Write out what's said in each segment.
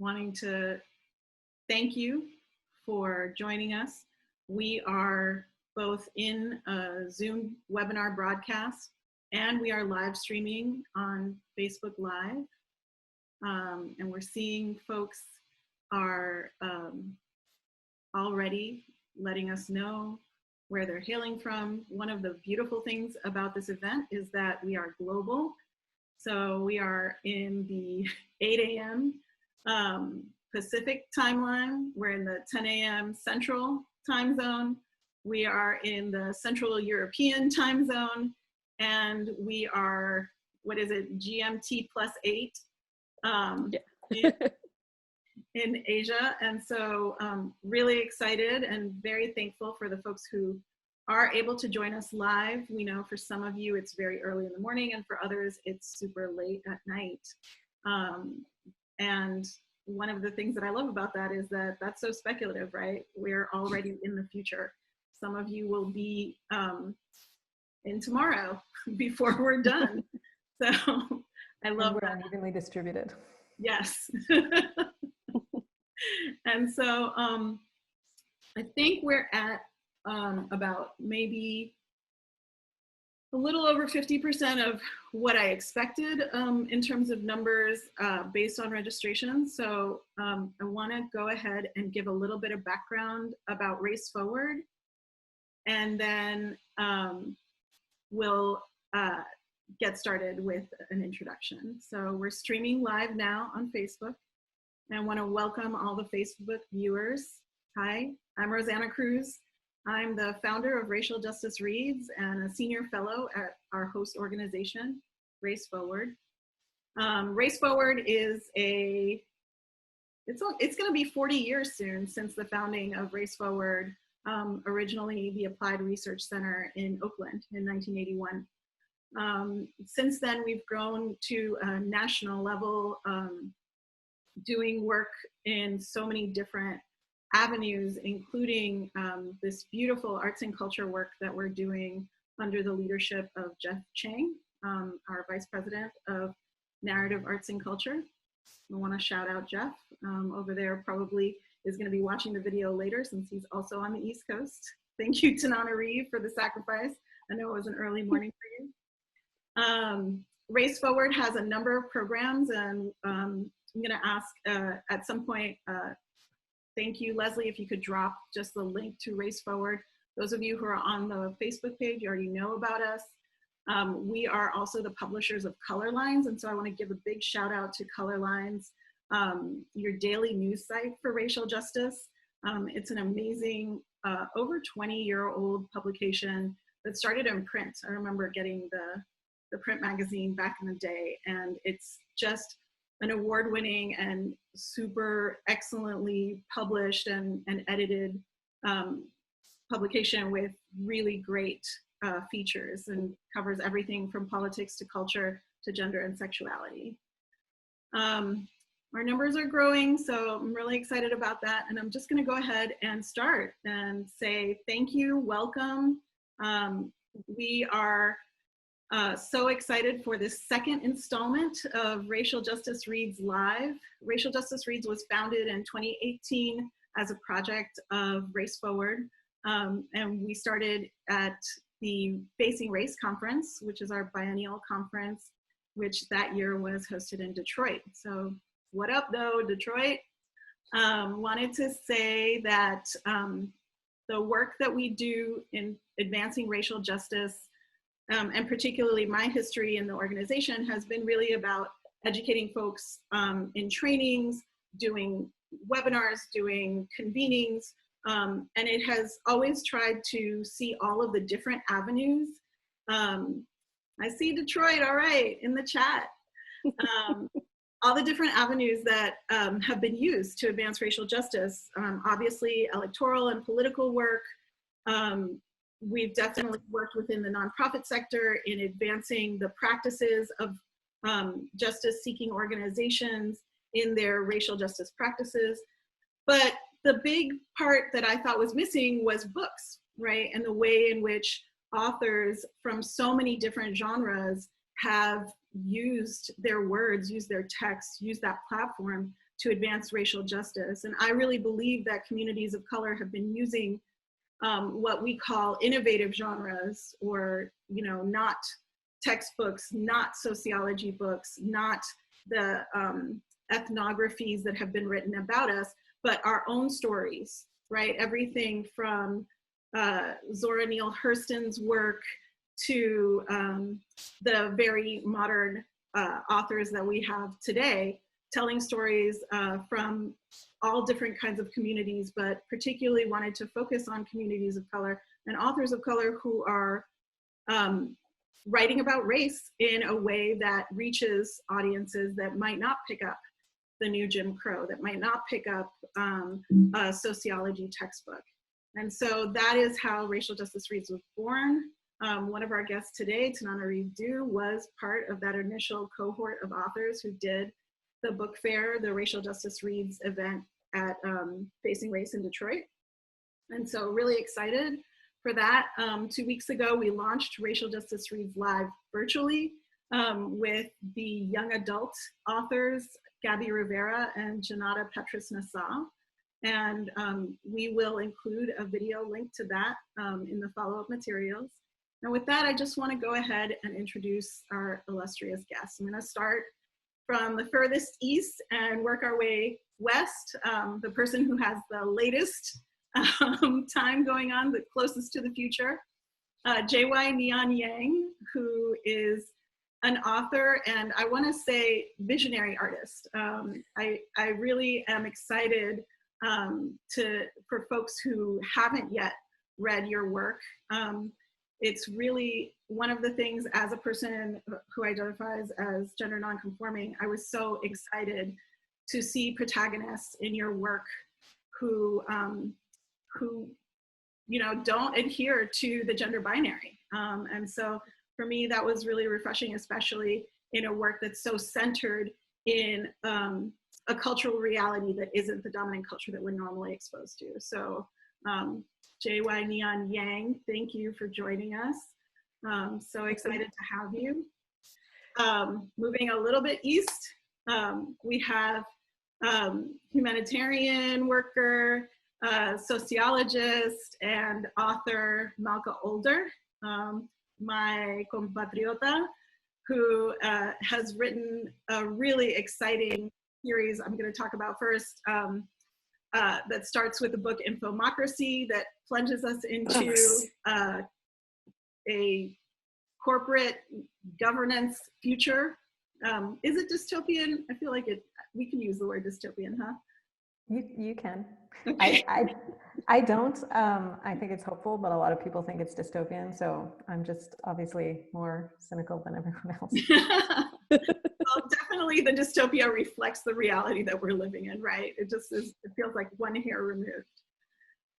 wanting to thank you for joining us. We are both in a Zoom webinar broadcast and we are live streaming on Facebook Live. And we're seeing folks are already letting us know where they're hailing from. One of the beautiful things about this event is that we are global. So we are in the 8 a.m. Pacific timeline. We're in the 10 a.m. Central time zone. We are in the Central European time zone. And we are, what is it, GMT +8 in Asia. And so really excited and very thankful for the folks who are able to join us live. We know for some of you it's very early in the morning, and for others it's super late at night. And one of the things that I love about that is that that's so speculative, right? We're already in the future. Some of you will be in tomorrow before we're done. So I love we're that. unevenly distributed. Yes. And so I think we're at about maybe a little over 50% of what I expected in terms of numbers based on registration. So I want to go ahead and give a little bit of background about Race Forward, and then we'll get started with an introduction. So we're streaming live now on Facebook. And I want to welcome all the Facebook viewers. Hi, I'm Rosanna Cruz. I'm the founder of Racial Justice Reads and a senior fellow at our host organization, Race Forward. Race Forward is it's going to be 40 years soon since the founding of Race Forward, originally the Applied Research Center in Oakland in 1981. Since then, we've grown to a national level, doing work in so many different avenues, including this beautiful arts and culture work that we're doing under the leadership of Jeff Chang, our Vice President of Narrative Arts and Culture. I want to shout out Jeff over there, probably is going to be watching the video later since he's also on the East Coast. Thank you, Tananarive, for the sacrifice. I know it was an early morning for you. Race Forward has a number of programs, and I'm going to ask at some point, thank you, Leslie, if you could drop just the link to Race Forward. Those of you who are on the Facebook page, you already know about us. We are also the publishers of Color Lines, and so I want to give a big shout out to Color Lines, your daily news site for racial justice. It's an amazing, over 20-year-old publication that started in print. I remember getting the print magazine back in the day, and it's just an award-winning and super excellently published and edited publication with really great features, and covers everything from politics to culture to gender and sexuality. Our numbers are growing, so I'm really excited about that. And I'm just gonna go ahead and start and say thank you, welcome. We are so excited for this second installment of Racial Justice Reads Live. Racial Justice Reads was founded in 2018 as a project of Race Forward. And we started at the Facing Race Conference, which is our biennial conference, which that year was hosted in Detroit. So what up though, Detroit? Wanted to say that the work that we do in advancing racial justice, and particularly my history in the organization, has been really about educating folks in trainings, doing webinars, doing convenings, and it has always tried to see all of the different avenues. I see Detroit, all right, in the chat. All the different avenues that have been used to advance racial justice. Obviously, electoral and political work. We've definitely worked within the nonprofit sector in advancing the practices of justice-seeking organizations in their racial justice practices. But the big part that I thought was missing was books, right? And the way in which authors from so many different genres have used their words, used their text, used that platform to advance racial justice. And I really believe that communities of color have been using what we call innovative genres, or, you know, not textbooks, not sociology books, not the ethnographies that have been written about us, but our own stories, right? Everything from Zora Neale Hurston's work to the very modern authors that we have today, telling stories from all different kinds of communities, but particularly wanted to focus on communities of color and authors of color who are writing about race in a way that reaches audiences that might not pick up the new Jim Crow, that might not pick up a sociology textbook. And so that is how Racial Justice Reads was born. One of our guests today, Tananarive, was part of that initial cohort of authors who did the book fair, the Racial Justice Reads event at Facing Race in Detroit. And so really excited for that. 2 weeks ago, we launched Racial Justice Reads Live virtually with the young adult authors, Gabby Rivera and Janata Petrus Nassau. And we will include a video link to that in the follow-up materials. And with that, I just want to go ahead and introduce our illustrious guests. I'm going to start from the furthest east and work our way west. The person who has the latest time going on, the closest to the future, J.Y. Neon Yang, who is an author and I want to say visionary artist. I really am excited for folks who haven't yet read your work. It's really one of the things, as a person who identifies as gender nonconforming, I was so excited to see protagonists in your work who you know, don't adhere to the gender binary. And so for me, that was really refreshing, especially in a work that's so centered in a cultural reality that isn't the dominant culture that we're normally exposed to. So J.Y. Neon Yang, thank you for joining us. So excited to have you. Moving a little bit east, we have humanitarian worker, sociologist, and author Malka Older, my compatriota, who has written a really exciting series I'm going to talk about first, that starts with the book Infomocracy, that plunges us into a corporate governance future. Is it dystopian? I feel like we can use the word dystopian, huh? You can. Okay. I don't. I think it's hopeful, but a lot of people think it's dystopian. So I'm just obviously more cynical than everyone else. Well, definitely the dystopia reflects the reality that we're living in, right? It just is, it feels like one hair removed.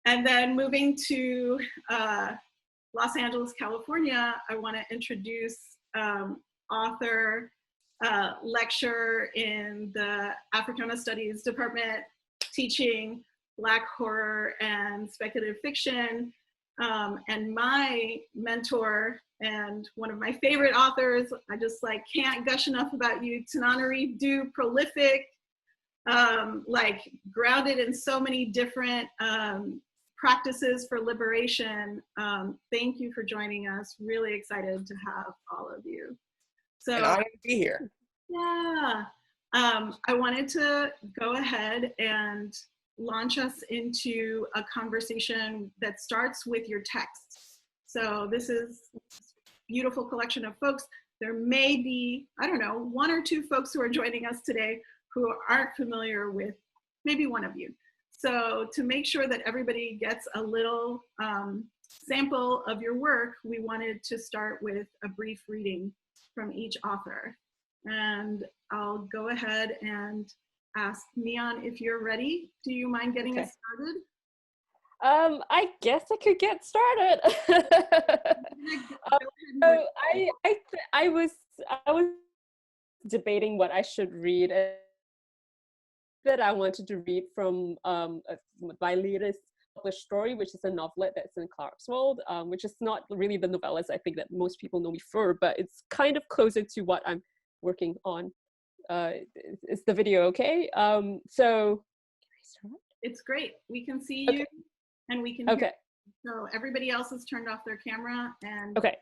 And then moving to Los Angeles, California, I want to introduce author, lecturer in the Africana Studies Department, teaching Black horror and speculative fiction, and my mentor and one of my favorite authors. I just like can't gush enough about you, Tananarive, prolific, like grounded in so many different practices for liberation. Thank you for joining us. Really excited to have all of you. So, and honored to be here. Yeah. I wanted to go ahead and launch us into a conversation that starts with your text. So this is a beautiful collection of folks. There may be, I don't know, one or two folks who are joining us today who aren't familiar with maybe one of you. So to make sure that everybody gets a little sample of your work, we wanted to start with a brief reading from each author. And I'll go ahead and ask Neon if you're ready. Do you mind getting us started? I guess I could get started. So I was debating what I should read. That I wanted to read from my latest published story, which is a novelette that's in Clarkesworld, which is not really the novellas I think that most people know me for, but it's kind of closer to what I'm working on is the video okay? So, It's great. We can see okay. you and we can Okay. hear you. So everybody else has turned off their camera and Okay.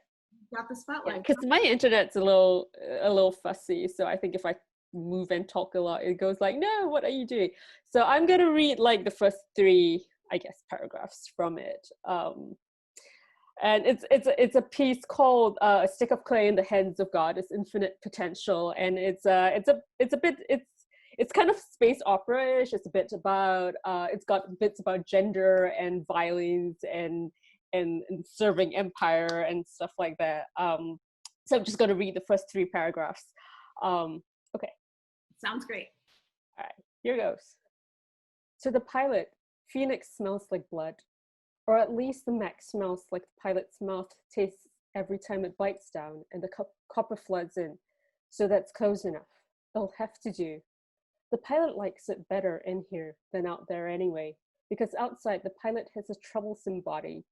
got the spotlight. Because my internet's a little fussy, so I think if I move and talk a lot, it goes like, no, what are you doing? So I'm gonna read like the first 3, I guess, paragraphs from it. And it's a piece called "A Stick of Clay in the Hands of God is Infinite Potential," and it's kind of space opera-ish. It's a bit about it's got bits about gender and violence and serving empire and stuff like that. So I'm just going to read the first 3 paragraphs. Okay. Sounds great. All right, here goes. To the pilot, Phoenix smells like blood. Or at least the mech smells like the pilot's mouth tastes every time it bites down and the copper floods in. So that's close enough. It'll have to do. The pilot likes it better in here than out there anyway, because outside the pilot has a troublesome body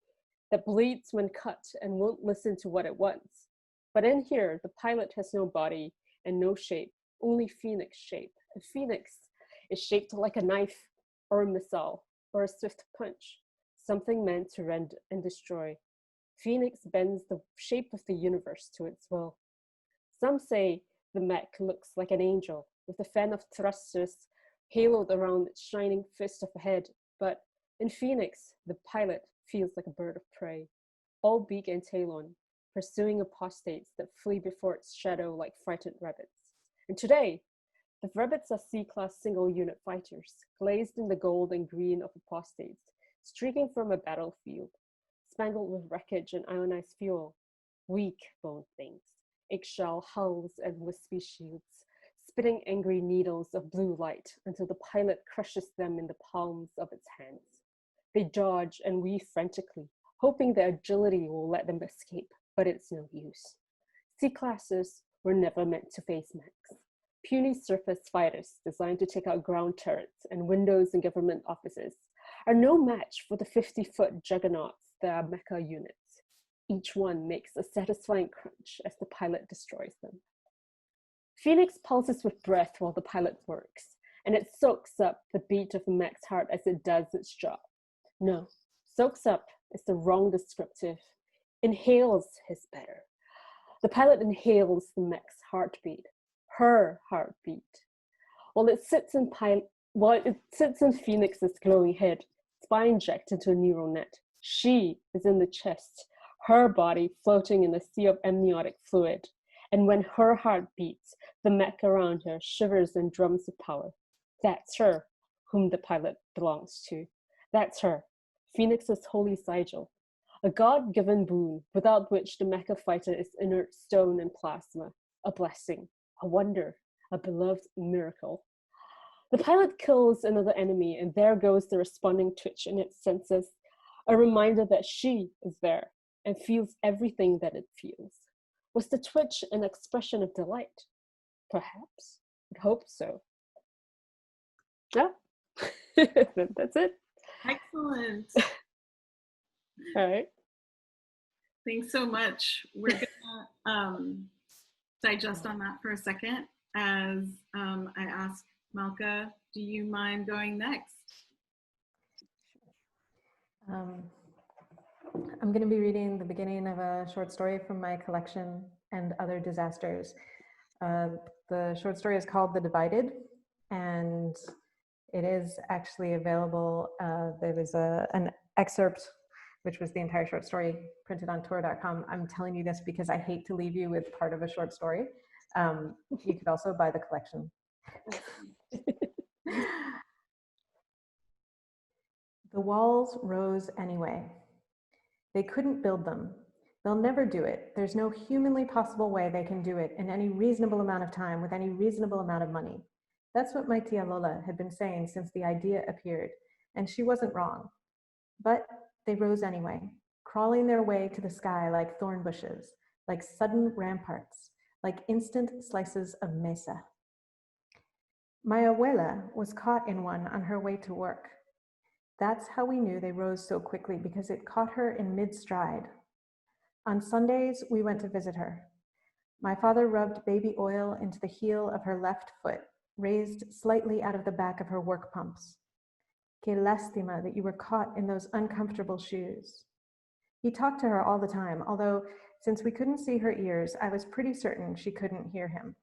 that bleeds when cut and won't listen to what it wants. But in here, the pilot has no body and no shape, only Phoenix shape. A Phoenix is shaped like a knife or a missile or a swift punch. Something meant to rend and destroy. Phoenix bends the shape of the universe to its will. Some say the mech looks like an angel, with a fan of thrusters haloed around its shining fist of a head, but in Phoenix, the pilot feels like a bird of prey, all beak and tail on, pursuing apostates that flee before its shadow like frightened rabbits. And today, the rabbits are C-class single-unit fighters, glazed in the gold and green of apostates, streaking from a battlefield, spangled with wreckage and ionized fuel, weak bone things, eggshell hulls and wispy shields, spitting angry needles of blue light until the pilot crushes them in the palms of its hands. They dodge and weave frantically, hoping their agility will let them escape, but it's no use. C-classes were never meant to face mechs. Puny surface fighters designed to take out ground turrets and windows in government offices are no match for the 50-foot juggernauts that are mecha units. Each one makes a satisfying crunch as the pilot destroys them. Phoenix pulses with breath while the pilot works, and it soaks up the beat of the mech's heart as it does its job. No, soaks up is the wrong descriptive. Inhales is better. The pilot inhales the mech's heartbeat, her heartbeat. While it sits in Phoenix's glowing head, spine jacked into a neural net, she is in the chest, her body floating in a sea of amniotic fluid. And when her heart beats, the mech around her shivers and drums with power. That's her, whom the pilot belongs to. That's her, Phoenix's holy sigil, a God-given boon without which the mecha fighter is inert stone and plasma, a blessing, a wonder, a beloved miracle. The pilot kills another enemy, and there goes the responding twitch in its senses, a reminder that she is there and feels everything that it feels. Was the twitch an expression of delight? Perhaps. I'd hope so. Yeah, that's it. Excellent. All right. Thanks so much. We're gonna digest on that for a second as I ask Malka, do you mind going next? I'm going to be reading the beginning of a short story from my collection, And Other Disasters. The short story is called The Divided, and it is actually available. There was an excerpt, which was the entire short story, printed on Tor.com. I'm telling you this because I hate to leave you with part of a short story. You could also buy the collection. The walls rose anyway. They couldn't build them. They'll never do it. There's no humanly possible way they can do it in any reasonable amount of time with any reasonable amount of money. That's what my tia Lola had been saying since the idea appeared, and she wasn't wrong. But they rose anyway, crawling their way to the sky like thorn bushes, like sudden ramparts, like instant slices of mesa. My abuela was caught in one on her way to work. That's how we knew they rose so quickly, because it caught her in mid-stride. On Sundays, we went to visit her. My father rubbed baby oil into the heel of her left foot, raised slightly out of the back of her work pumps. Que lástima that you were caught in those uncomfortable shoes. He talked to her all the time, although since we couldn't see her ears, I was pretty certain she couldn't hear him.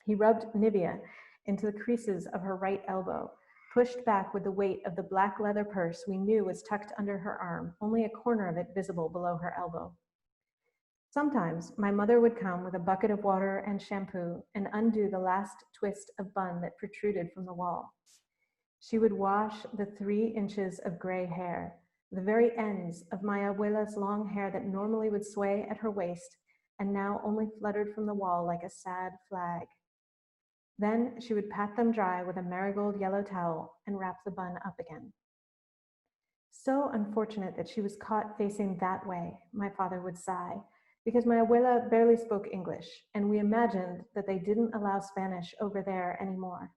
He rubbed Nivea into the creases of her right elbow, pushed back with the weight of the black leather purse we knew was tucked under her arm, only a corner of it visible below her elbow. Sometimes my mother would come with a bucket of water and shampoo and undo the last twist of bun that protruded from the wall. She would wash the 3 inches of gray hair, the very ends of my abuela's long hair that normally would sway at her waist and now only fluttered from the wall like a sad flag. Then she would pat them dry with a marigold yellow towel and wrap the bun up again. So unfortunate that she was caught facing that way, my father would sigh, because my abuela barely spoke English, and we imagined that they didn't allow Spanish over there anymore.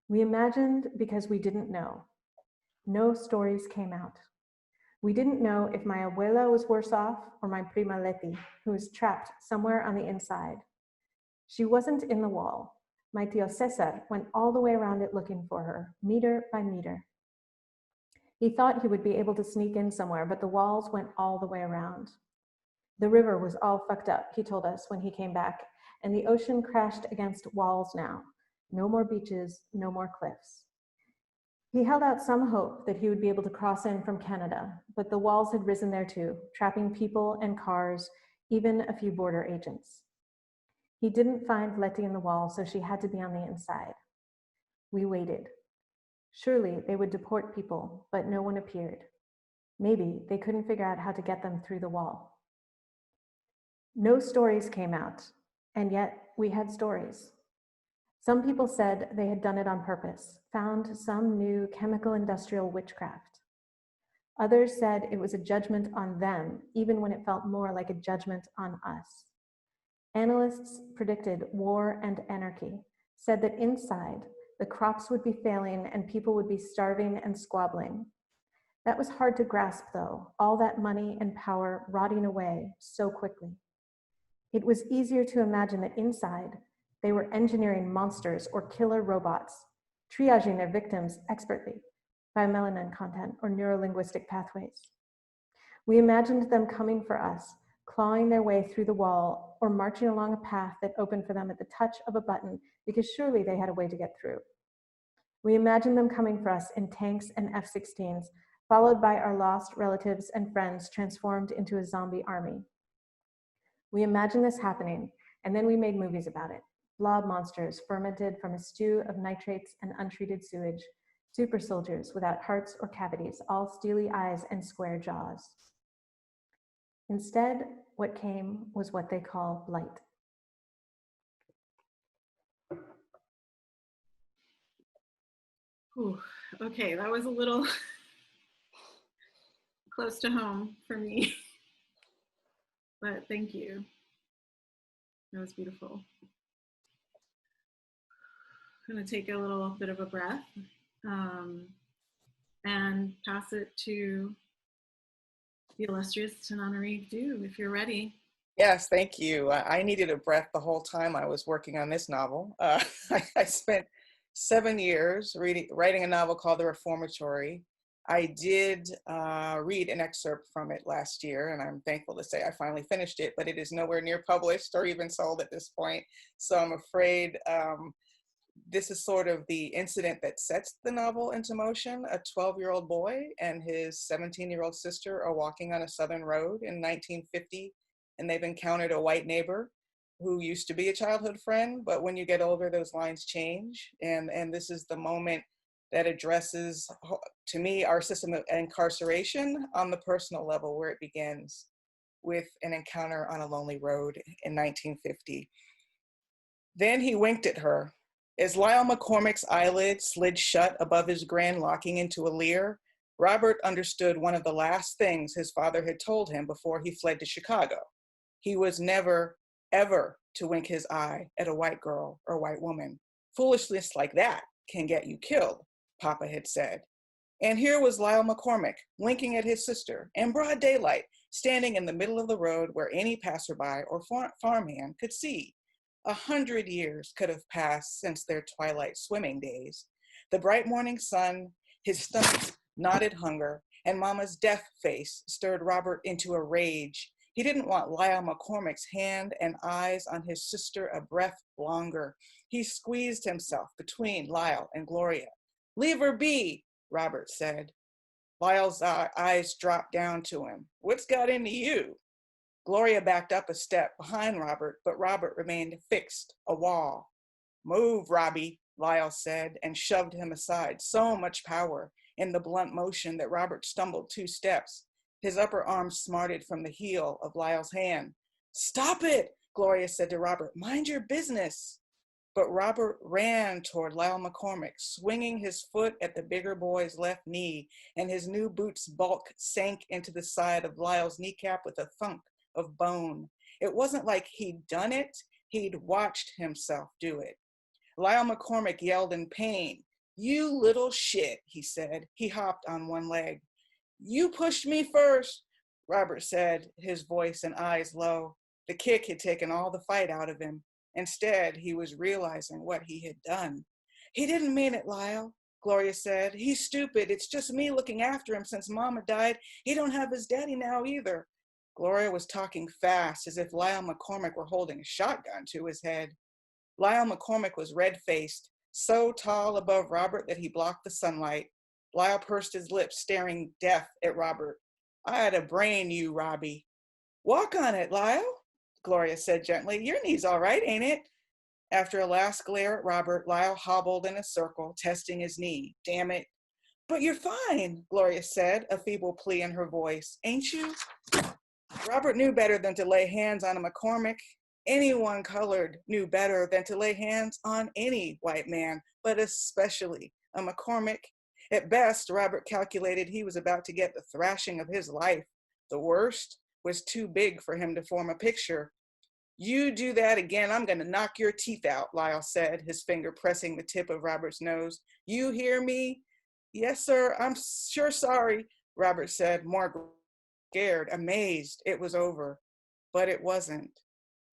We imagined because we didn't know. No stories came out. We didn't know if my abuela was worse off or my prima Leti, who was trapped somewhere on the inside. She wasn't in the wall. My tío Cesar went all the way around it looking for her, meter by meter. He thought he would be able to sneak in somewhere, but the walls went all the way around. The river was all fucked up, he told us when he came back, and the ocean crashed against walls now. No more beaches, no more cliffs. He held out some hope that he would be able to cross in from Canada, but the walls had risen there too, trapping people and cars, even a few border agents. He didn't find Letty in the wall, so she had to be on the inside. We waited. Surely they would deport people, but no one appeared. Maybe they couldn't figure out how to get them through the wall. No stories came out, and yet we had stories. Some people said they had done it on purpose, found some new chemical industrial witchcraft. Others said it was a judgment on them, even when it felt more like a judgment on us. Analysts predicted war and anarchy, said that inside, the crops would be failing and people would be starving and squabbling. That was hard to grasp, though, all that money and power rotting away so quickly. It was easier to imagine that inside, they were engineering monsters or killer robots, triaging their victims expertly by melanin content or neurolinguistic pathways. We imagined them coming for us, clawing their way through the wall or marching along a path that opened for them at the touch of a button because surely they had a way to get through. We imagined them coming for us in tanks and F-16s, followed by our lost relatives and friends transformed into a zombie army. We imagined this happening, and then we made movies about it. Blob monsters fermented from a stew of nitrates and untreated sewage, super soldiers without hearts or cavities, all steely eyes and square jaws. Instead, what came was what they call blight. Ooh, okay, that was a little close to home for me, but thank you. That was beautiful. I'm gonna take a little bit of a breath and pass it to the illustrious Tananarive Du, if you're ready. Yes, thank you. I needed a breath the whole time I was working on this novel. I spent 7 years writing a novel called The Reformatory. I did read an excerpt from it last year, and I'm thankful to say I finally finished it, but it is nowhere near published or even sold at this point. So I'm afraid this is sort of the incident that sets the novel into motion. A 12-year-old boy and his 17-year-old sister are walking on a southern road in 1950, and they've encountered a white neighbor who used to be a childhood friend, but when you get older, those lines change. And this is the moment that addresses, to me, our system of incarceration on the personal level, where it begins with an encounter on a lonely road in 1950. Then he winked at her. As Lyle McCormick's eyelids slid shut above his grin, locking into a leer, Robert understood one of the last things his father had told him before he fled to Chicago. He was never, ever to wink his eye at a white girl or white woman. Foolishness like that can get you killed, Papa had said. And here was Lyle McCormick winking at his sister in broad daylight, standing in the middle of the road where any passerby or farmhand could see. 100 years could have passed since their twilight swimming days. The bright morning sun, his stomach's knotted hunger, and Mama's death face stirred Robert into a rage. He didn't want Lyle McCormick's hand and eyes on his sister a breath longer. He squeezed himself between Lyle and Gloria. "Leave her be," Robert said. Lyle's eyes dropped down to him. "What's got into you?" Gloria backed up a step behind Robert, but Robert remained fixed, a wall. "Move, Robbie," Lyle said, and shoved him aside. So much power in the blunt motion that Robert stumbled 2 steps. His upper arm smarted from the heel of Lyle's hand. "Stop it," Gloria said to Robert. "Mind your business." But Robert ran toward Lyle McCormick, swinging his foot at the bigger boy's left knee, and his new boot's bulk sank into the side of Lyle's kneecap with a thunk of bone. It wasn't like he'd done it, he'd watched himself do it. Lyle McCormick yelled in pain. "You little shit," he said. He hopped on one leg. "You pushed me first," Robert said, his voice and eyes low. The kick had taken all the fight out of him. Instead, he was realizing what he had done. "He didn't mean it, Lyle," Gloria said. "He's stupid. It's just me looking after him since Mama died. He don't have his daddy now either." Gloria was talking fast, as if Lyle McCormick were holding a shotgun to his head. Lyle McCormick was red-faced, so tall above Robert that he blocked the sunlight. Lyle pursed his lips, staring death at Robert. "I had a brain, you, Robbie." "Walk on it, Lyle," Gloria said gently. "Your knee's all right, ain't it?" After a last glare at Robert, Lyle hobbled in a circle, testing his knee. "Damn it." "But you're fine," Gloria said, a feeble plea in her voice. "Ain't you?" Robert knew better than to lay hands on a McCormick. Anyone colored knew better than to lay hands on any white man, but especially a McCormick. At best, Robert calculated he was about to get the thrashing of his life. The worst was too big for him to form a picture. "You do that again, I'm going to knock your teeth out," Lyle said, his finger pressing the tip of Robert's nose. "You hear me?" "Yes, sir, I'm sure sorry," Robert said, more scared, amazed it was over. But it wasn't.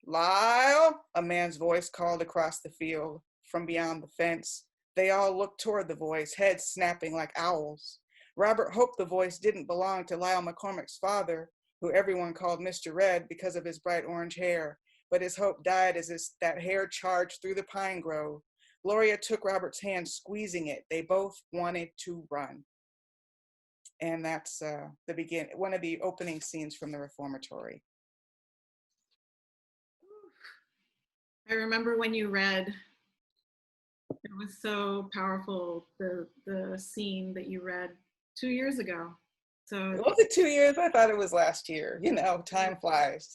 "Lyle," a man's voice called across the field from beyond the fence. They all looked toward the voice, heads snapping like owls. Robert hoped the voice didn't belong to Lyle McCormick's father, who everyone called Mr. Red because of his bright orange hair. But his hope died as that hair charged through the pine grove. Gloria took Robert's hand, squeezing it. They both wanted to run. And that's one of the opening scenes from the Reformatory. I remember when you read, it was so powerful, the scene that you read 2 years ago. So Was it 2 years? I thought it was last year. You know, time flies.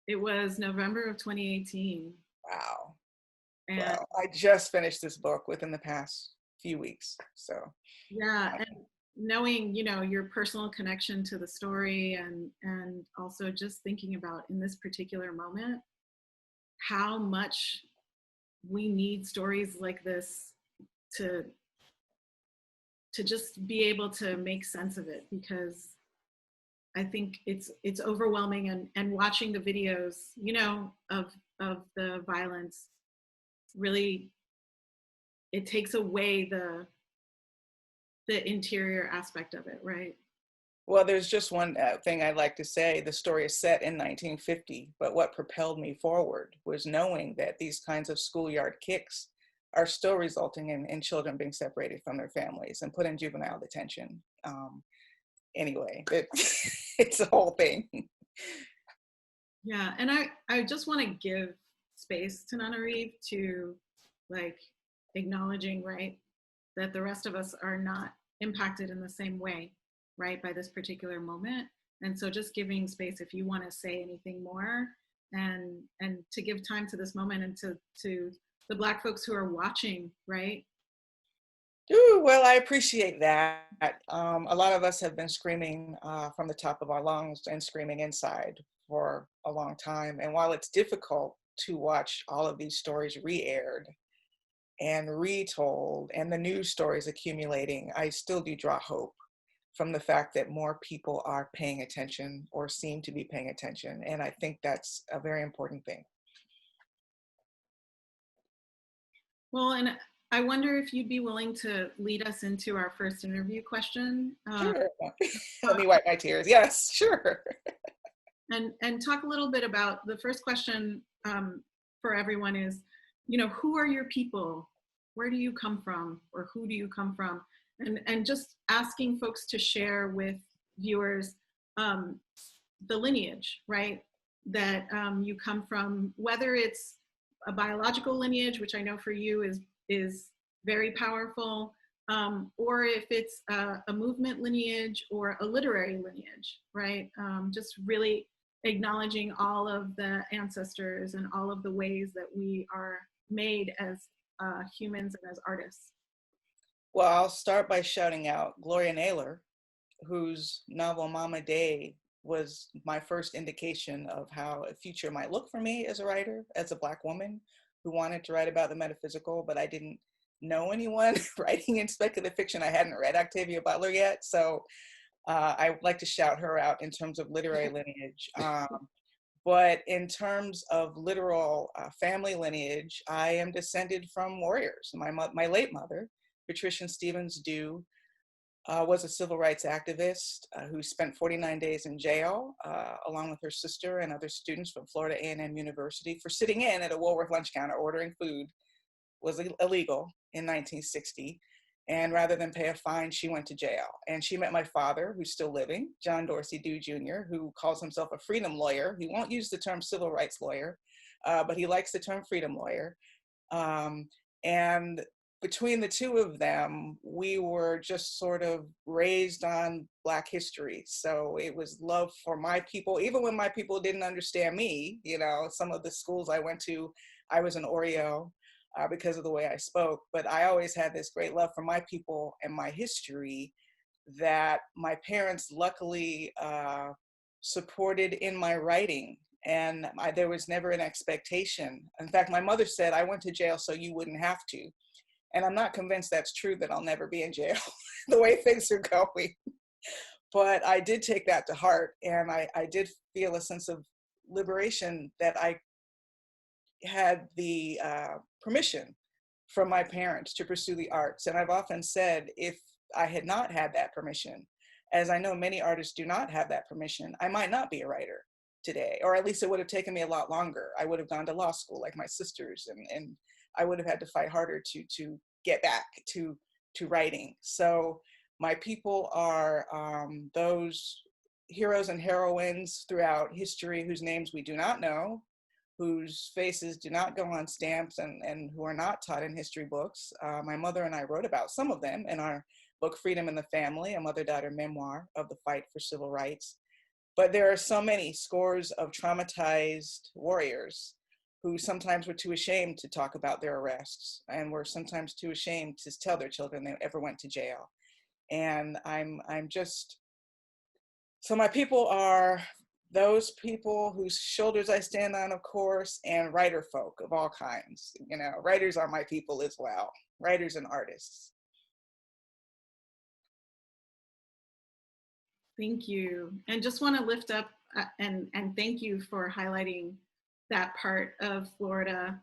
It was November of 2018. Wow. And Wow. I just finished this book within the past few weeks. So yeah, and knowing, you know, your personal connection to the story, and also just thinking about in this particular moment how much we need stories like this to just be able to make sense of it, because I think it's overwhelming, and watching the videos, you know, of the violence, really, it takes away the interior aspect of it, right? well, there's just one thing I'd like to say. The story is set in 1950, but what propelled me forward was knowing that these kinds of schoolyard kicks are still resulting in children being separated from their families and put in juvenile detention. Anyway, it's a whole thing. Yeah, and I just want to give space to Tananarive to, like, acknowledging, right, that the rest of us are not impacted in the same way, right, by this particular moment. And so just giving space if you want to say anything more, and to give time to this moment, and to the Black folks who are watching, right? Ooh, well, I appreciate that. A lot of us have been screaming from the top of our lungs and screaming inside for a long time. And while it's difficult to watch all of these stories re-aired and retold and the news stories accumulating, I still do draw hope. from the fact that more people are paying attention or seem to be paying attention. And I think that's a very important thing. Well, and I wonder if you'd be willing to lead us into our first interview question. Sure. Let me wipe my tears. Yes, sure. And talk a little bit about the first question for everyone is, you know, who are your people? Where do you come from? Or who do you come from? And just asking folks to share with viewers the lineage, right? That you come from, whether it's a biological lineage, which I know for you is very powerful, or if it's a movement lineage or a literary lineage, right? Just really acknowledging all of the ancestors and all of the ways that we are made as humans and as artists. Well, I'll start by shouting out Gloria Naylor, whose novel Mama Day was my first indication of how a future might look for me as a writer, as a Black woman who wanted to write about the metaphysical, but I didn't know anyone writing in speculative fiction. I hadn't read Octavia Butler yet, so I would like to shout her out in terms of literary lineage. But in terms of literal family lineage, I am descended from warriors. My late mother, Patricia Stevens Dew, was a civil rights activist who spent 49 days in jail, along with her sister and other students from Florida A&M University for sitting in at a Woolworth lunch counter ordering food. Was illegal in 1960. And rather than pay a fine, she went to jail. And she met my father, who's still living, John Dorsey Dew Jr., who calls himself a freedom lawyer. He won't use the term civil rights lawyer, but he likes the term freedom lawyer. And between the two of them, we were just sort of raised on Black history. So it was love for my people, even when my people didn't understand me. You know, some of the schools I went to, I was an Oreo because of the way I spoke, but I always had this great love for my people and my history that my parents luckily supported in my writing. And there was never an expectation. In fact, my mother said, I went to jail so you wouldn't have to. And I'm not convinced that's true, that I'll never be in jail the way things are going. But I did take that to heart. And I did feel a sense of liberation that I had the permission from my parents to pursue the arts. And I've often said, if I had not had that permission, as I know many artists do not have that permission, I might not be a writer today, or at least it would have taken me a lot longer. I would have gone to law school like my sisters, and I would have had to fight harder to get back to writing. So my people are those heroes and heroines throughout history whose names we do not know, whose faces do not go on stamps, and who are not taught in history books. My mother and I wrote about some of them in our book, Freedom in the Family, a mother-daughter memoir of the fight for civil rights. But there are so many scores of traumatized warriors who sometimes were too ashamed to talk about their arrests, and were sometimes too ashamed to tell their children they ever went to jail. And I'm just, so my people are those people whose shoulders I stand on, of course, and writer folk of all kinds. You know, writers are my people as well, writers and artists. Thank you. And just want to lift up and thank you for highlighting that part of Florida,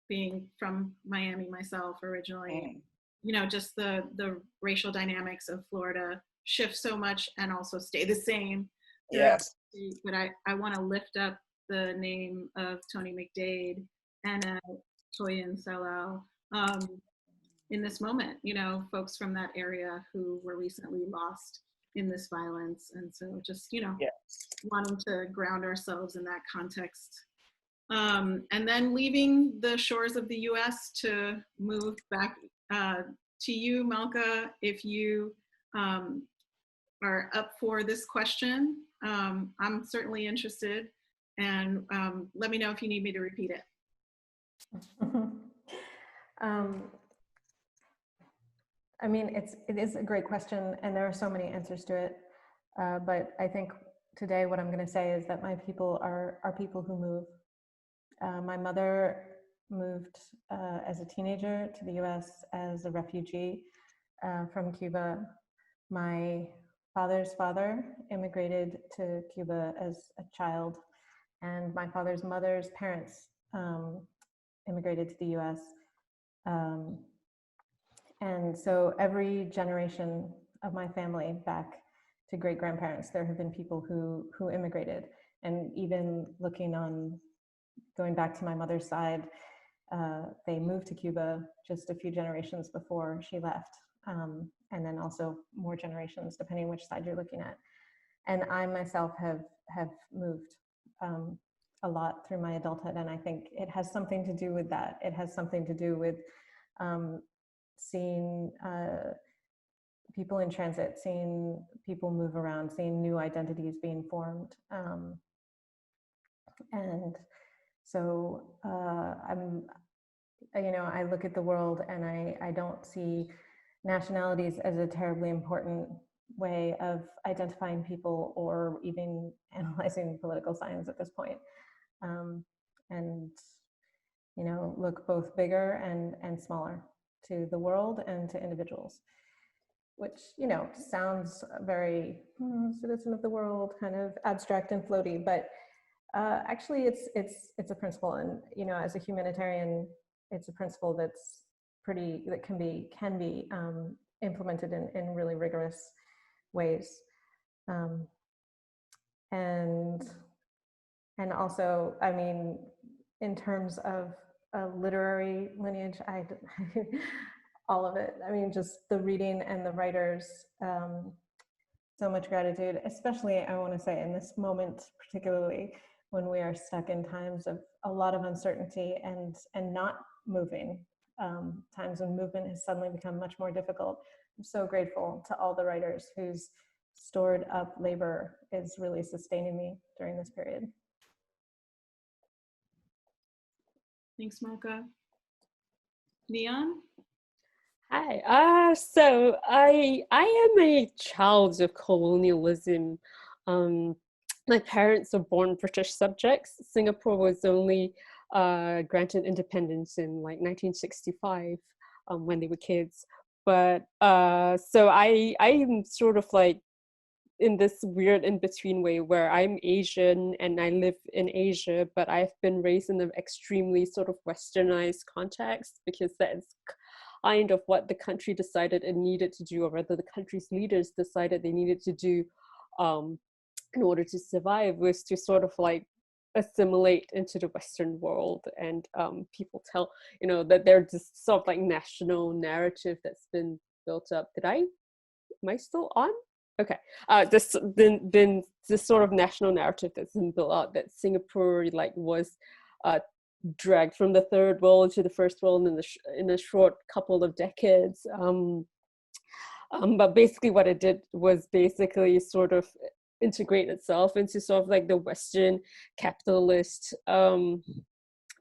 being from Miami myself originally. You know, just the racial dynamics of Florida shift so much and also stay the same. Yes. But I want to lift up the name of Tony McDade and Toyin Salau in this moment, you know, folks from that area who were recently lost in this violence. And so just, you know, yes, wanting to ground ourselves in that context. And then leaving the shores of the US to move back to you, Malka, if you are up for this question. I'm certainly interested, and let me know if you need me to repeat it. I mean, it is a great question, and there are so many answers to it. But I think today what I'm going to say is that my people are people who move. My mother moved as a teenager to the US as a refugee from Cuba. My father's father immigrated to Cuba as a child, and my father's mother's parents immigrated to the US. And so every generation of my family back to great-grandparents, there have been people who immigrated. And even going back to my mother's side, they moved to Cuba just a few generations before she left. And then also more generations, depending on which side you're looking at. And I myself have moved a lot through my adulthood, and I think it has something to do with that. It has something to do with seeing people in transit, seeing people move around, seeing new identities being formed. And so I look at the world and I don't see nationalities as a terribly important way of identifying people or even analyzing political science at this point. And look both bigger and smaller to the world and to individuals, which sounds very citizen of the world, kind of abstract and floaty, but actually it's a principle. And as a humanitarian, it's a principle that can be implemented in really rigorous ways. And also, I mean, in terms of a literary lineage, all of it. I mean, just the reading and the writers, so much gratitude, especially I want to say in this moment, particularly when we are stuck in times of a lot of uncertainty and not moving, times when movement has suddenly become much more difficult. I'm so grateful to all the writers whose stored up labor is really sustaining me during this period. Thanks, Malka. Leon? Hi. So I am a child of colonialism. My parents are born British subjects. Singapore was only granted independence in like 1965 when they were kids. But so I'm sort of like in this weird in-between way where I'm Asian and I live in Asia, but I've been raised in an extremely sort of westernized context, because that's kind of what the country decided it needed to do, or rather the country's leaders decided they needed to do in order to survive, was to sort of like assimilate into the Western world. And people tell, that there's this sort of like national narrative that's been built up. Am I still on? Okay. This sort of national narrative that's been built up, that Singapore like was dragged from the third world to the first world in a short couple of decades. But basically what it did was basically sort of integrate itself into sort of like the Western capitalist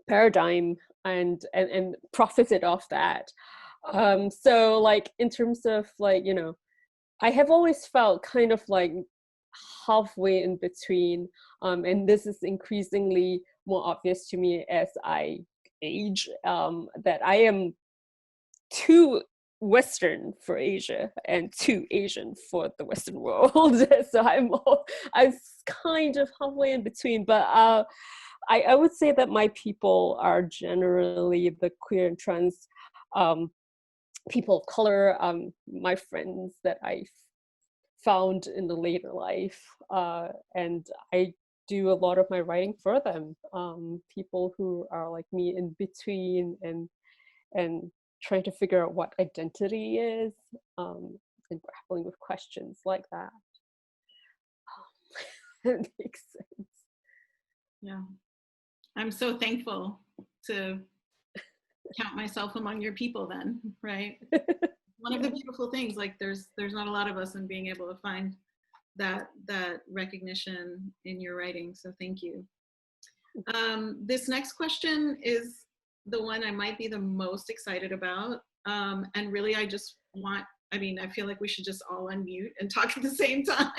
paradigm and profited off that. So like in terms of like, I have always felt kind of like halfway in between, and this is increasingly more obvious to me as I age, that I am too Western for Asia and too Asian for the Western world. So I'm kind of halfway in between, but I would say that my people are generally the queer and trans people of color, my friends that I've found in the later life, and I do a lot of my writing for them, people who are like me in between and trying to figure out what identity is, and grappling with questions like that. That makes sense. Yeah, I'm so thankful to count myself among your people then, right? One of the beautiful things, like there's not a lot of us, and being able to find that recognition in your writing, so thank you. This next question is the one I might be the most excited about, and really I feel like we should just all unmute and talk at the same time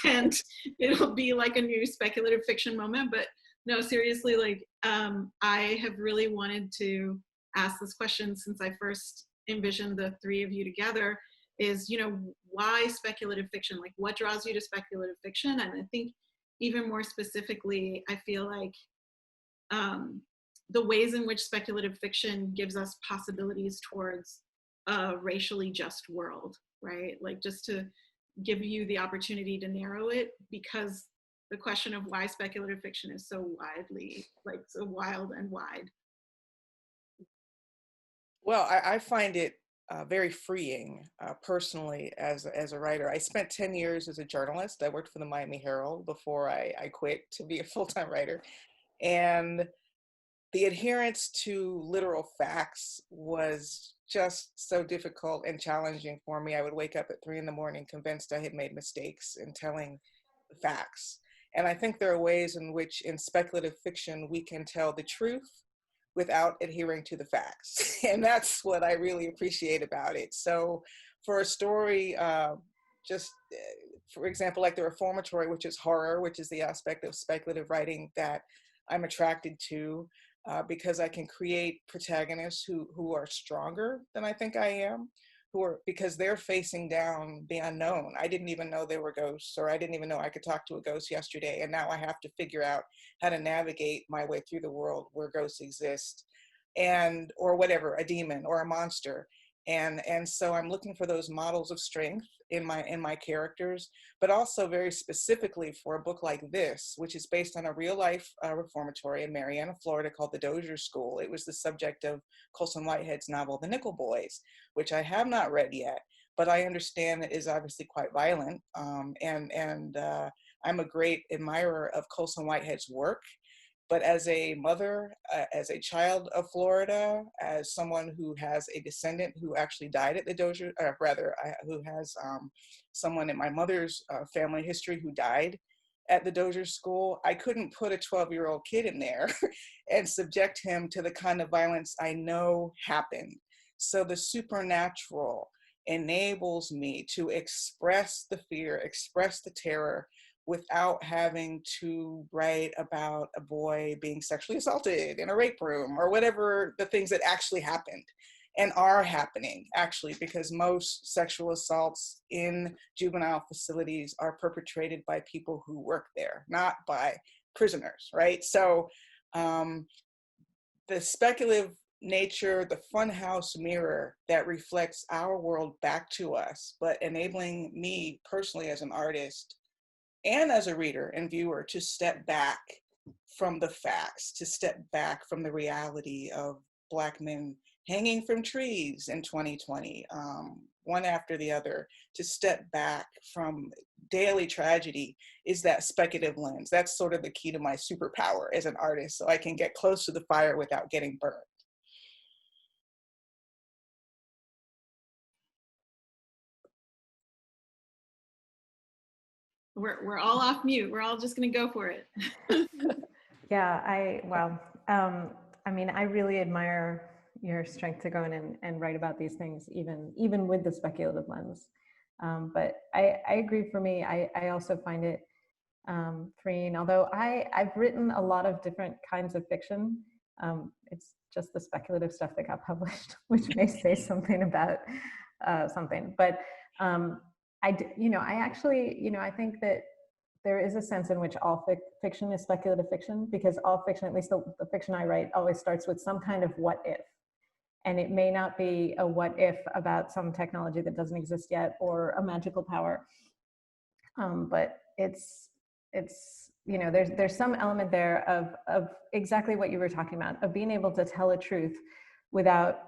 and it'll be like a new speculative fiction moment. But no, seriously, like I have really wanted to ask this question since I first envisioned the three of you together, is, you know, why speculative fiction? Like, what draws you to speculative fiction? And I think even more specifically, I feel like the ways in which speculative fiction gives us possibilities towards a racially just world, right? Like, just to give you the opportunity to narrow it, because the question of why speculative fiction is so widely, like, so wild and wide. Well, I find it very freeing personally as a writer. I spent 10 years as a journalist. I worked for the Miami Herald before I quit to be a full-time writer. And the adherence to literal facts was just so difficult and challenging for me. I would wake up at 3 a.m. convinced I had made mistakes in telling the facts. And I think there are ways in which in speculative fiction we can tell the truth without adhering to the facts. And that's what I really appreciate about it. So for a story, for example, like the Reformatory, which is horror, which is the aspect of speculative writing that I'm attracted to, because I can create protagonists who are stronger than I think I am, because they're facing down the unknown. I didn't even know there were ghosts, or I didn't even know I could talk to a ghost yesterday. And now I have to figure out how to navigate my way through the world where ghosts exist, or whatever, a demon or a monster. And so I'm looking for those models of strength in my characters, but also very specifically for a book like this, which is based on a real life reformatory in Marianna, Florida, called the Dozier School. It was the subject of Colson Whitehead's novel, The Nickel Boys, which I have not read yet, but I understand is obviously quite violent. I'm a great admirer of Colson Whitehead's work. But as a mother, as a child of Florida, as someone who has a descendant who actually died at the Dozier, who has someone in my mother's family history who died at the Dozier School, I couldn't put a 12-year-old kid in there and subject him to the kind of violence I know happened. So the supernatural enables me to express the fear, express the terror, without having to write about a boy being sexually assaulted in a rape room, or whatever the things that actually happened and are happening, actually, because most sexual assaults in juvenile facilities are perpetrated by people who work there, not by prisoners, right? So the speculative nature, the funhouse mirror that reflects our world back to us, but enabling me personally as an artist and as a reader and viewer to step back from the facts, to step back from the reality of Black men hanging from trees in 2020, one after the other, to step back from daily tragedy, is that speculative lens. That's sort of the key to my superpower as an artist, so I can get close to the fire without getting burned. We're all off mute. We're all just gonna go for it. Yeah, I mean, I really admire your strength to go in and write about these things, even with the speculative lens. But I agree, for me, I also find it freeing, although I've written a lot of different kinds of fiction. It's just the speculative stuff that got published, which may say something about something. But I think that there is a sense in which all fiction is speculative fiction, because all fiction, at least the fiction I write, always starts with some kind of what if. And it may not be a what if about some technology that doesn't exist yet, or a magical power. But it's there's some element there of exactly what you were talking about, of being able to tell a truth without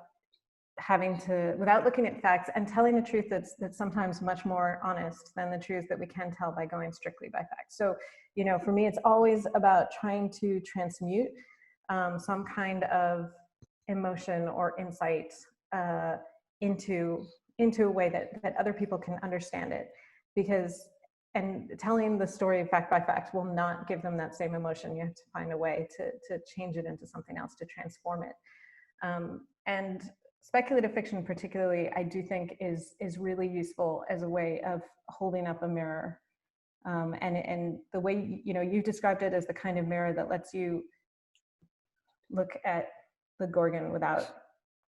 looking at facts, and telling a truth that's sometimes much more honest than the truth that we can tell by going strictly by facts. So, for me, it's always about trying to transmute some kind of emotion or insight into a way that other people can understand it, and telling the story fact by fact will not give them that same emotion. You have to find a way to change it into something else, to transform it. And speculative fiction particularly, I do think is really useful as a way of holding up a mirror. And the way, you described it as the kind of mirror that lets you look at the Gorgon without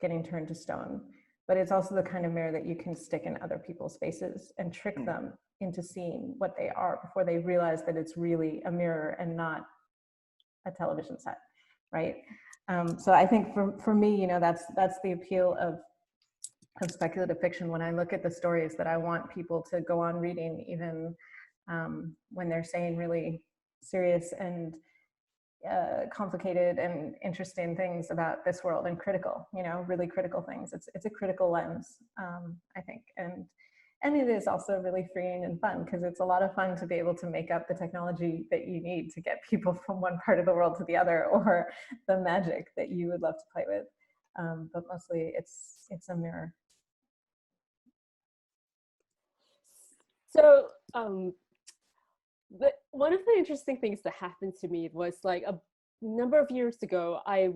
getting turned to stone. but it's also the kind of mirror that you can stick in other people's faces and trick them into seeing what they are before they realize that it's really a mirror and not a television set, right? So I think for me, you know, that's the appeal of speculative fiction. When I look at the stories that I want people to go on reading, even when they're saying really serious and complicated and interesting things about this world, and critical, you know, really critical things. It's a critical lens, I think, and it is also really freeing and fun, because it's a lot of fun to be able to make up the technology that you need to get people from one part of the world to the other, or the magic that you would love to play with. But mostly it's a mirror. So one of the interesting things that happened to me was like a number of years ago, I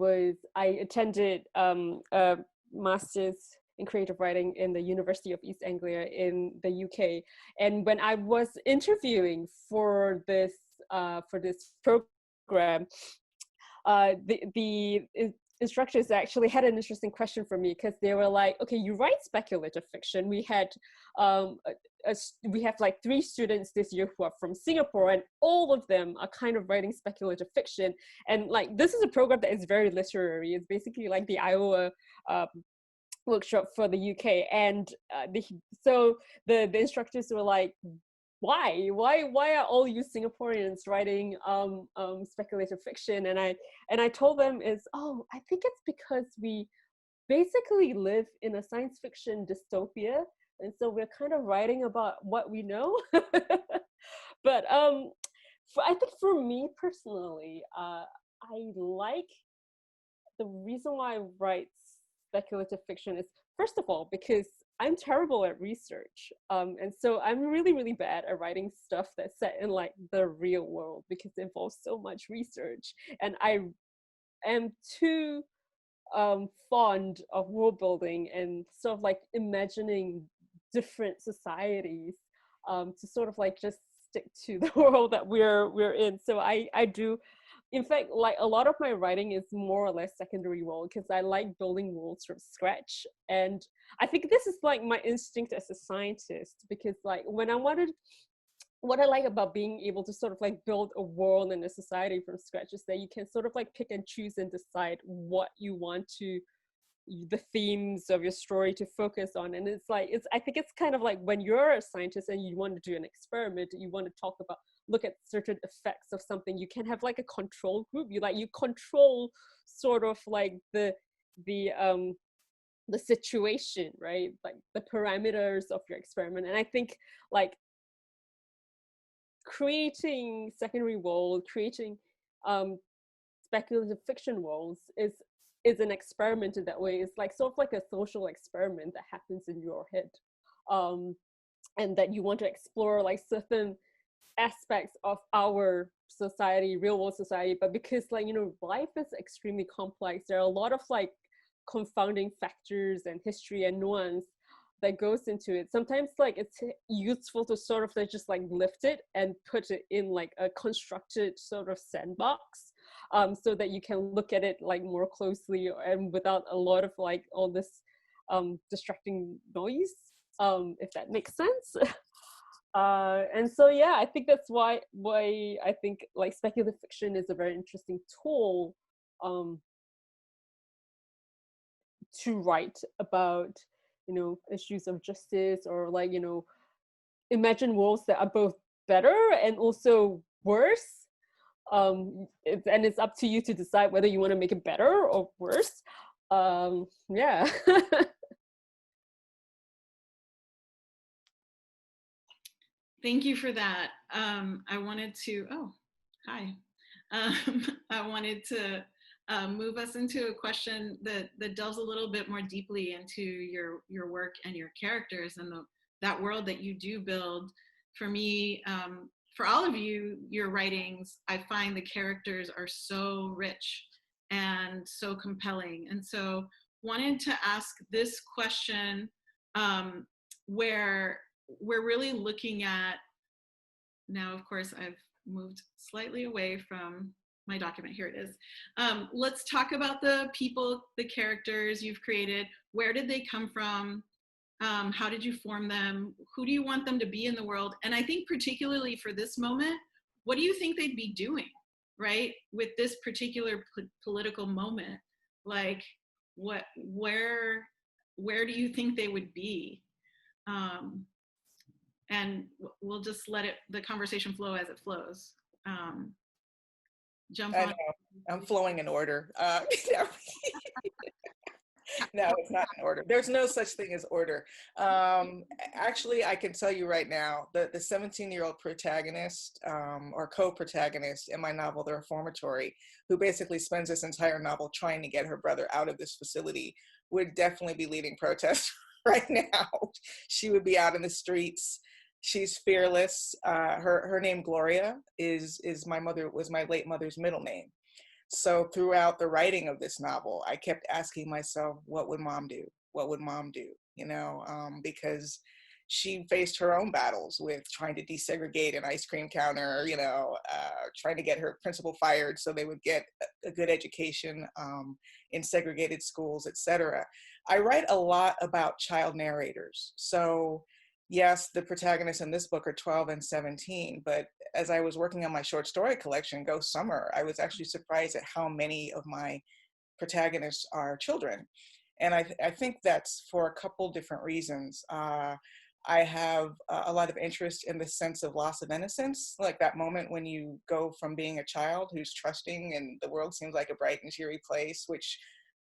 attended a master's in creative writing in the University of East Anglia in the UK. And when I was interviewing for this program, the instructors actually had an interesting question for me, because they were like, okay, you write speculative fiction. We had we have like 3 students this year who are from Singapore, and all of them are kind of writing speculative fiction. And like, this is a program that is very literary. It's basically like the Iowa workshop for the UK. And so the instructors were like, why are all you Singaporeans writing speculative fiction? And I told them I think it's because we basically live in a science fiction dystopia, and so we're kind of writing about what we know. But I think for me personally, I like, the reason why I write speculative fiction is, first of all, because I'm terrible at research. And so I'm really, really bad at writing stuff that's set in like the real world, because it involves so much research. And I am too fond of world building and sort of like imagining different societies to sort of like just stick to the world that we're in. So I do, in fact, like a lot of my writing is more or less secondary world, because I like building worlds from scratch. And I think this is like my instinct as a scientist, because like what I like about being able to sort of like build a world and a society from scratch is that you can sort of like pick and choose and decide what you want to, the themes of your story to focus on. And it's like, I think it's kind of like when you're a scientist and you want to do an experiment, you want to look at certain effects of something, you can have like a control group. You control sort of like the situation, right? Like the parameters of your experiment. And I think like creating secondary world, creating speculative fiction worlds is an experiment in that way. It's like sort of like a social experiment that happens in your head, and that you want to explore like certain aspects of our society, real world society. But because like, you know, life is extremely complex, there are a lot of like confounding factors and history and nuance that goes into it. Sometimes like it's useful to sort of like just like lift it and put it in like a constructed sort of sandbox, so that you can look at it like more closely and without a lot of like all this distracting noise, if that makes sense. And so yeah, I think that's why I think like speculative fiction is a very interesting tool to write about, you know, issues of justice, or like, you know, imagine worlds that are both better and also worse. And it's up to you to decide whether you want to make it better or worse. Yeah. Thank you for that. I wanted to, oh, hi. I wanted to move us into a question that delves a little bit more deeply into your work and your characters and that world that you do build. For me, for all of you, your writings, I find the characters are so rich and so compelling. And so wanted to ask this question, where we're really looking at, now of course I've moved slightly away from my document, here it is. Let's talk about the people, the characters you've created. Where did they come from? How did you form them? Who do you want them to be in the world? And I think particularly for this moment, what do you think they'd be doing, right? With this particular political moment, like where do you think they would be? And we'll just let the conversation flow as it flows. Jump I on. know. I'm flowing in order. No, it's not in order. There's no such thing as order. Actually, I can tell you right now, the 17-year-old protagonist or co-protagonist in my novel, The Reformatory, who basically spends this entire novel trying to get her brother out of this facility, would definitely be leading protests right now. She would be out in the streets. She's fearless. Her name, Gloria, was my late mother's middle name. So throughout the writing of this novel, I kept asking myself, what would mom do? What would mom do? You know, because she faced her own battles with trying to desegregate an ice cream counter, you know, trying to get her principal fired so they would get a good education in segregated schools, etc. I write a lot about child narrators. So yes, the protagonists in this book are 12 and 17, but as I was working on my short story collection, Ghost Summer, I was actually surprised at how many of my protagonists are children. And I think that's for a couple different reasons. I have a lot of interest in the sense of loss of innocence, like that moment when you go from being a child who's trusting and the world seems like a bright and cheery place, which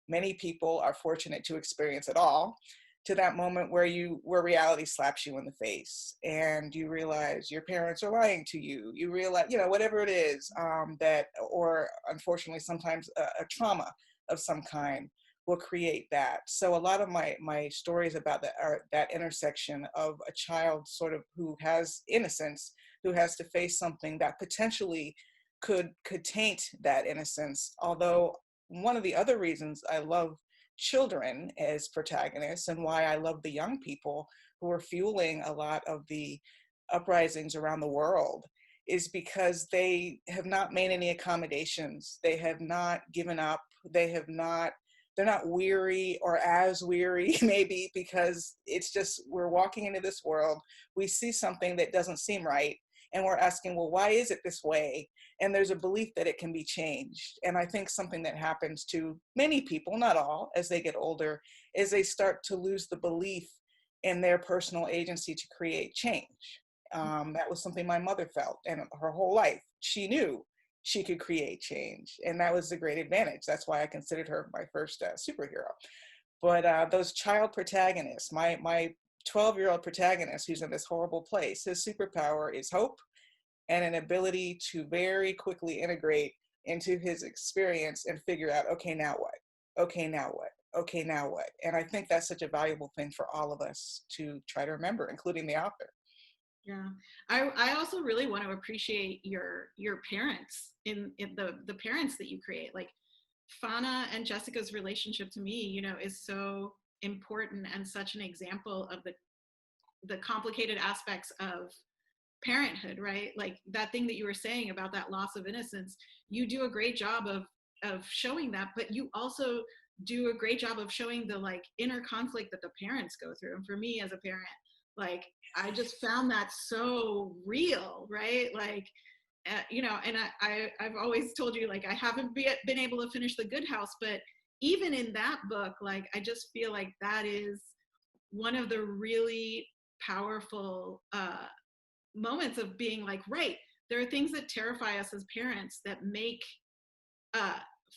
many people are fortunate to experience at all, to that moment where reality slaps you in the face and you realize your parents are lying to you. You realize, you know, whatever it is that, or unfortunately sometimes a trauma of some kind will create that. So a lot of my stories about that are that intersection of a child sort of who has innocence, who has to face something that potentially could taint that innocence. Although one of the other reasons I love children as protagonists and why I love the young people who are fueling a lot of the uprisings around the world is because they have not made any accommodations. They have not given up. They're not weary or as weary maybe, because it's just, we're walking into this world, we see something that doesn't seem right, and we're asking, well, why is it this way? And there's a belief that it can be changed. And I think something that happens to many people, not all, as they get older, is they start to lose the belief in their personal agency to create change. That was something my mother felt, and her whole life, she knew she could create change. And that was a great advantage. That's why I considered her my first superhero. But those child protagonists, my 12-year-old protagonist who's in this horrible place, his superpower is hope and an ability to very quickly integrate into his experience and figure out, okay, now what? Okay, now what? Okay, now what? And I think that's such a valuable thing for all of us to try to remember, including the author. Yeah, I also really want to appreciate your parents in the parents that you create. Like Fauna and Jessica's relationship to me, you know, is so important and such an example of the complicated aspects of parenthood, right? Like that thing that you were saying about that loss of innocence, you do a great job of showing that, but you also do a great job of showing the like inner conflict that the parents go through. And for me as a parent, like I just found that so real, right? Like you know, and I've always told you, like I haven't been able to finish The Good House, but even in that book, like I just feel like that is one of the really powerful moments of being like, right, there are things that terrify us as parents that make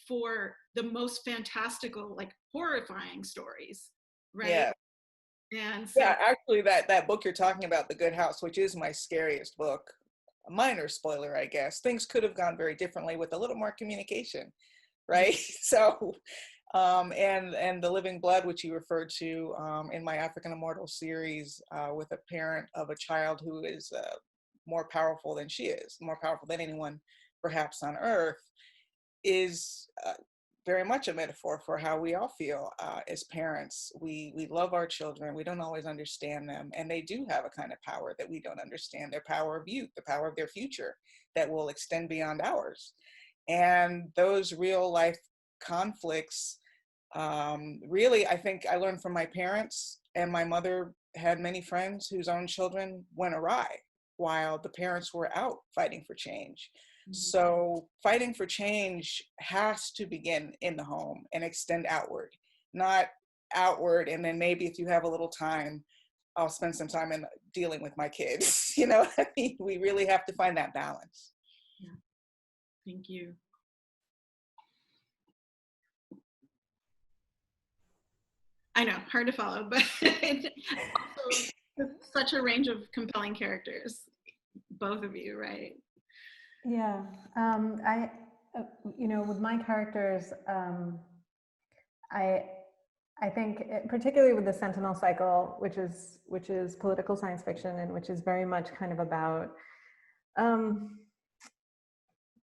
for the most fantastical, like horrifying stories, right? Yeah. And so, Yeah, actually that book you're talking about, The Good House, which is my scariest book, a minor spoiler, I guess, things could have gone very differently with a little more communication, right? So, and The Living Blood, which you referred to in my African Immortal series, with a parent of a child who is more powerful than she is, more powerful than anyone perhaps on earth, is very much a metaphor for how we all feel as parents. We love our children. We don't always understand them. And they do have a kind of power that we don't understand, their power of youth, the power of their future that will extend beyond ours. And those real life conflicts, really, I think I learned from my parents, and my mother had many friends whose own children went awry while the parents were out fighting for change. So fighting for change has to begin in the home and extend outward, not outward. And then maybe if you have a little time, I'll spend some time in dealing with my kids. You know, I mean, we really have to find that balance. Yeah. Thank you. I know, hard to follow, but also such a range of compelling characters, both of you, right? Yeah, you know, with my characters, I think, particularly with the Sentinel cycle, which is political science fiction, and which is very much kind of about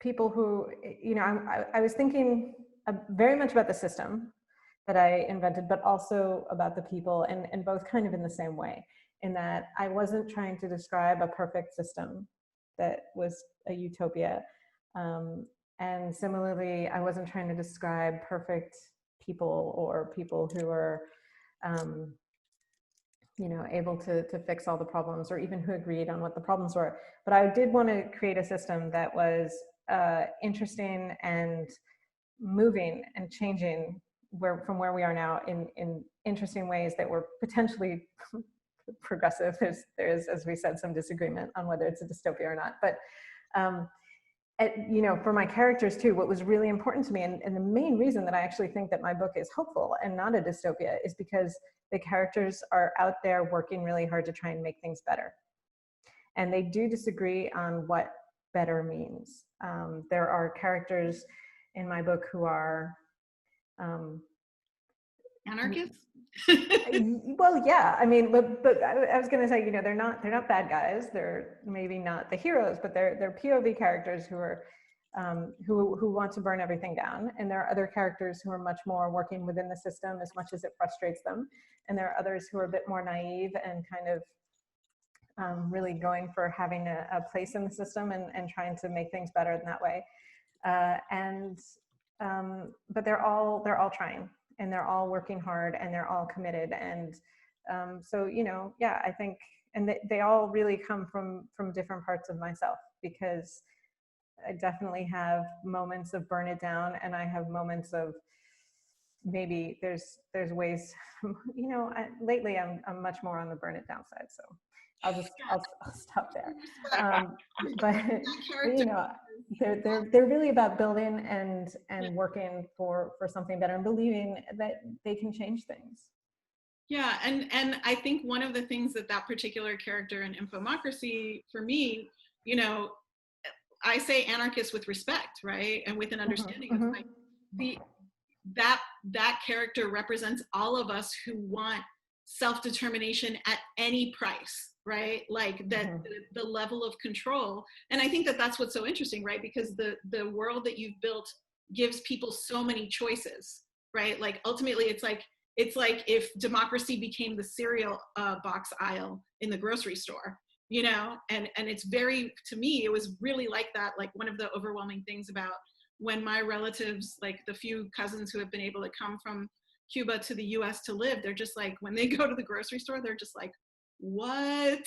people who, you know, I was thinking very much about the system that I invented, but also about the people, and both kind of in the same way, in that I wasn't trying to describe a perfect system that was a utopia. And similarly, I wasn't trying to describe perfect people or people who are, you know, able to fix all the problems, or even who agreed on what the problems were. But I did want to create a system that was interesting and moving and changing from where we are now in interesting ways that were potentially progressive. There's, as we said, some disagreement on whether it's a dystopia or not. But you know, for my characters too, what was really important to me, and the main reason that I actually think that my book is hopeful and not a dystopia, is because the characters are out there working really hard to try and make things better. And they do disagree on what better means. There are characters in my book who are Anarchists? Well, yeah, I mean, but I was going to say, you know, they're not bad guys. They're maybe not the heroes, but they're POV characters who are who want to burn everything down. And there are other characters who are much more working within the system as much as it frustrates them. And there are others who are a bit more naive and kind of really going for having a place in the system and trying to make things better in that way. But they're all trying, and they're all working hard, and they're all committed. And so, you know, yeah, I think, and they all really come from different parts of myself, because I definitely have moments of burn it down, and I have moments of maybe there's ways, you know, lately I'm much more on the burn it down side. So I'll stop there. But you know, they're really about building and working for something better, and believing that they can change things. Yeah, and I think one of the things that particular character in Infomocracy, for me, you know, I say anarchist with respect, right, and with an understanding of like that character represents all of us who want self-determination at any price, right? Like that the level of control. And I think that that's what's so interesting, right? Because the world that you've built gives people so many choices, right? Like ultimately it's like if democracy became the cereal box aisle in the grocery store, you know, and it's very, to me, it was really like that. Like one of the overwhelming things about when my relatives, like the few cousins who have been able to come from Cuba to the US to live, they're just like, when they go to the grocery store, they're just like, what?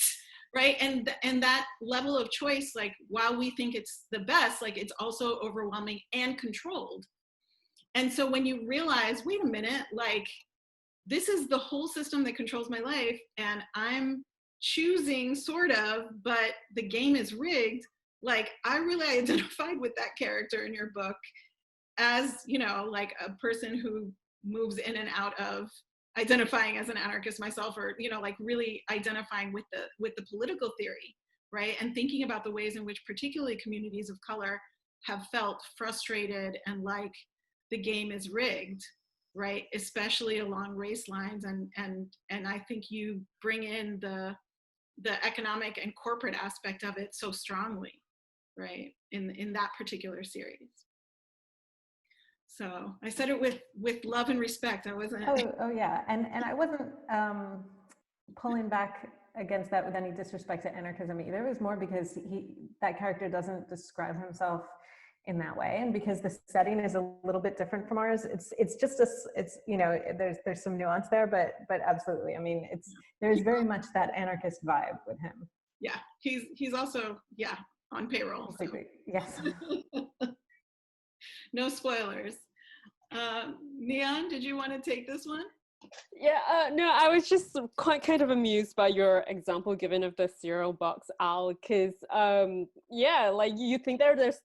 Right? And that level of choice, like while we think it's the best, like it's also overwhelming and controlled. And so when you realize, wait a minute, like this is the whole system that controls my life, and I'm choosing sort of, but the game is rigged. Like I really identified with that character in your book as, you know, like a person who moves in and out of identifying as an anarchist myself, or, you know, like really identifying with the political theory, right? And thinking about the ways in which particularly communities of color have felt frustrated and like the game is rigged, right? Especially along race lines. And I think you bring in the economic and corporate aspect of it so strongly, right? In that particular series. So I said it with love and respect. I wasn't. Oh yeah, and I wasn't pulling back against that with any disrespect to anarchism either. It was more because that character doesn't describe himself in that way. And because the setting is a little bit different from ours, it's just a, it's, you know, there's some nuance there, but absolutely. I mean, there's very much that anarchist vibe with him. Yeah, he's also, yeah, on payroll. Completely. So. Yes. No spoilers. Neon, did you want to take this one? Yeah, no, I was just quite kind of amused by your example given of the cereal box owl, because yeah, like you think there's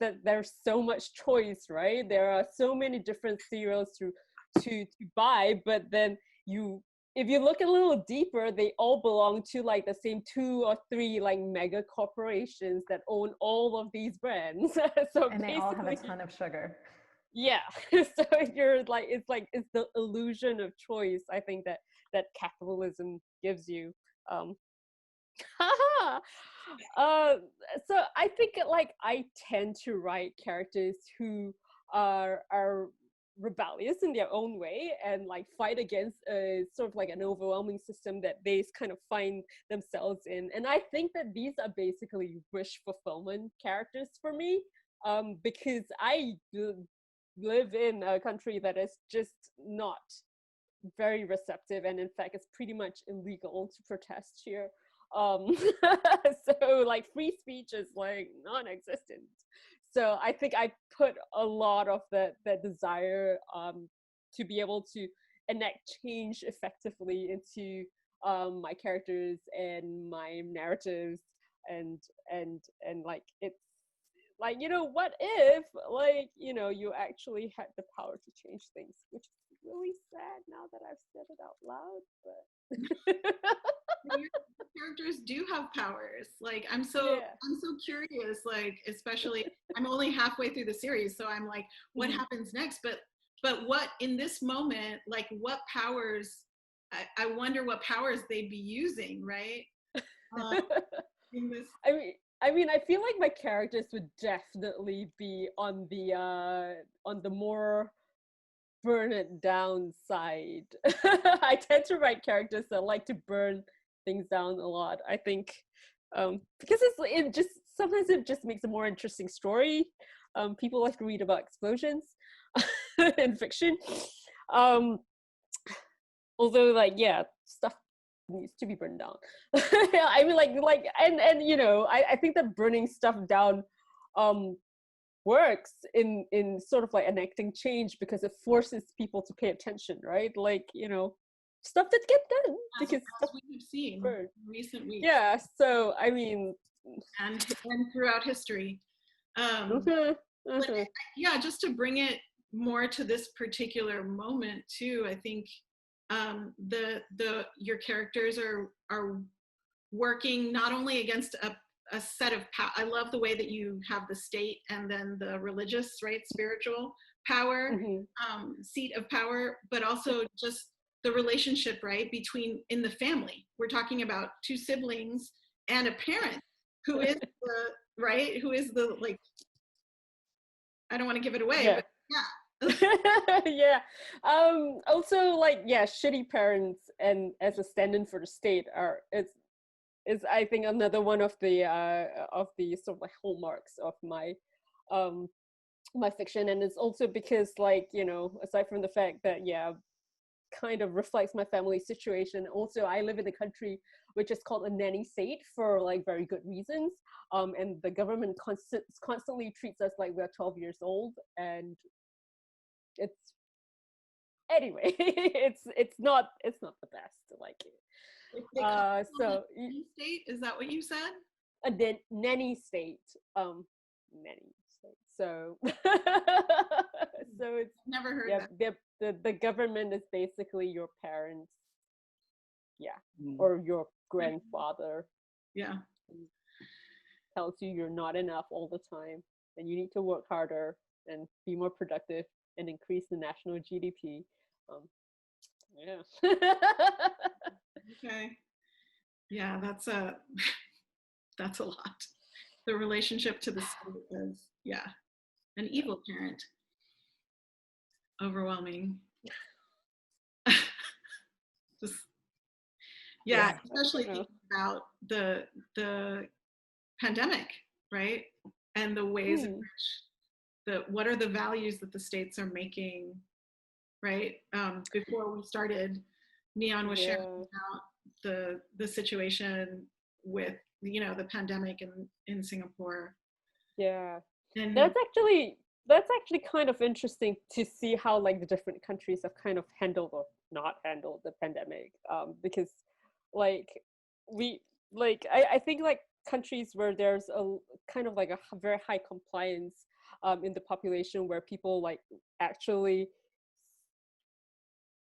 so much choice, right? There are so many different cereals to buy, but then if you look a little deeper, they all belong to like the same 2 or 3 like mega corporations that own all of these brands. So and they all have a ton of sugar. Yeah, so it's the illusion of choice, I think, that capitalism gives you. So I think like I tend to write characters who are rebellious in their own way and like fight against sort of like an overwhelming system that they kind of find themselves in. And I think that these are basically wish fulfillment characters for me, because I live in a country that is just not very receptive, and in fact it's pretty much illegal to protest here. So like free speech is like non-existent. So I think I put a lot of that desire to be able to enact change effectively into my characters and my narratives, and like it's like, you know, what if like, you know, you actually had the power to change things, which is really sad now that I've said it out loud, but characters do have powers. Like I'm so curious, like especially I'm only halfway through the series, so I'm like, what happens next? But what in this moment, like what powers, I wonder what powers they'd be using, right? In this I mean, I feel like my characters would definitely be on the more burn it down side. I tend to write characters that like to burn things down a lot, I think, because sometimes it just makes a more interesting story. People like to read about explosions in fiction. Although, like, yeah, stuff needs to be burned down. I mean, like, and you know, I think that burning stuff down works in sort of like enacting change, because it forces people to pay attention, right? Like, you know, stuff that get done because as we have seen in recent weeks. Yeah, so I mean, and throughout history. But yeah, just to bring it more to this particular moment too, I think your characters are working not only against a set of power. I love the way that you have the state and then the religious, right, spiritual power, seat of power, but also just the relationship, right, between in the family. We're talking about 2 siblings and a parent who is the like, I don't want to give it away, but yeah. Yeah. Also, like, yeah, shitty parents and as a stand-in for the state is I think another one of the sort of like hallmarks of my my fiction. And it's also because, like, you know, aside from the fact that kind of reflects my family situation, also I live in a country which is called a nanny state for like very good reasons, and the government constantly treats us like we're 12 years old, and it's anyway it's not the best, like, so state, is that what you said? A nanny state, nanny state. So so it's never heard that. The government is basically your parents, or your grandfather, tells you you're not enough all the time and you need to work harder and be more productive and increase the national GDP. Okay. Yeah, that's a lot. The relationship to the state is, an evil parent. Overwhelming. Just, especially thinking about the pandemic, right? And the ways in which what are the values that the states are making, right? Before we started, Neon was sharing about the situation with, the pandemic in Singapore. Yeah. And That's actually kind of interesting to see how like the different countries have kind of handled or not handled the pandemic. Because like I think like countries where there's a kind of like a very high compliance in the population, where people like actually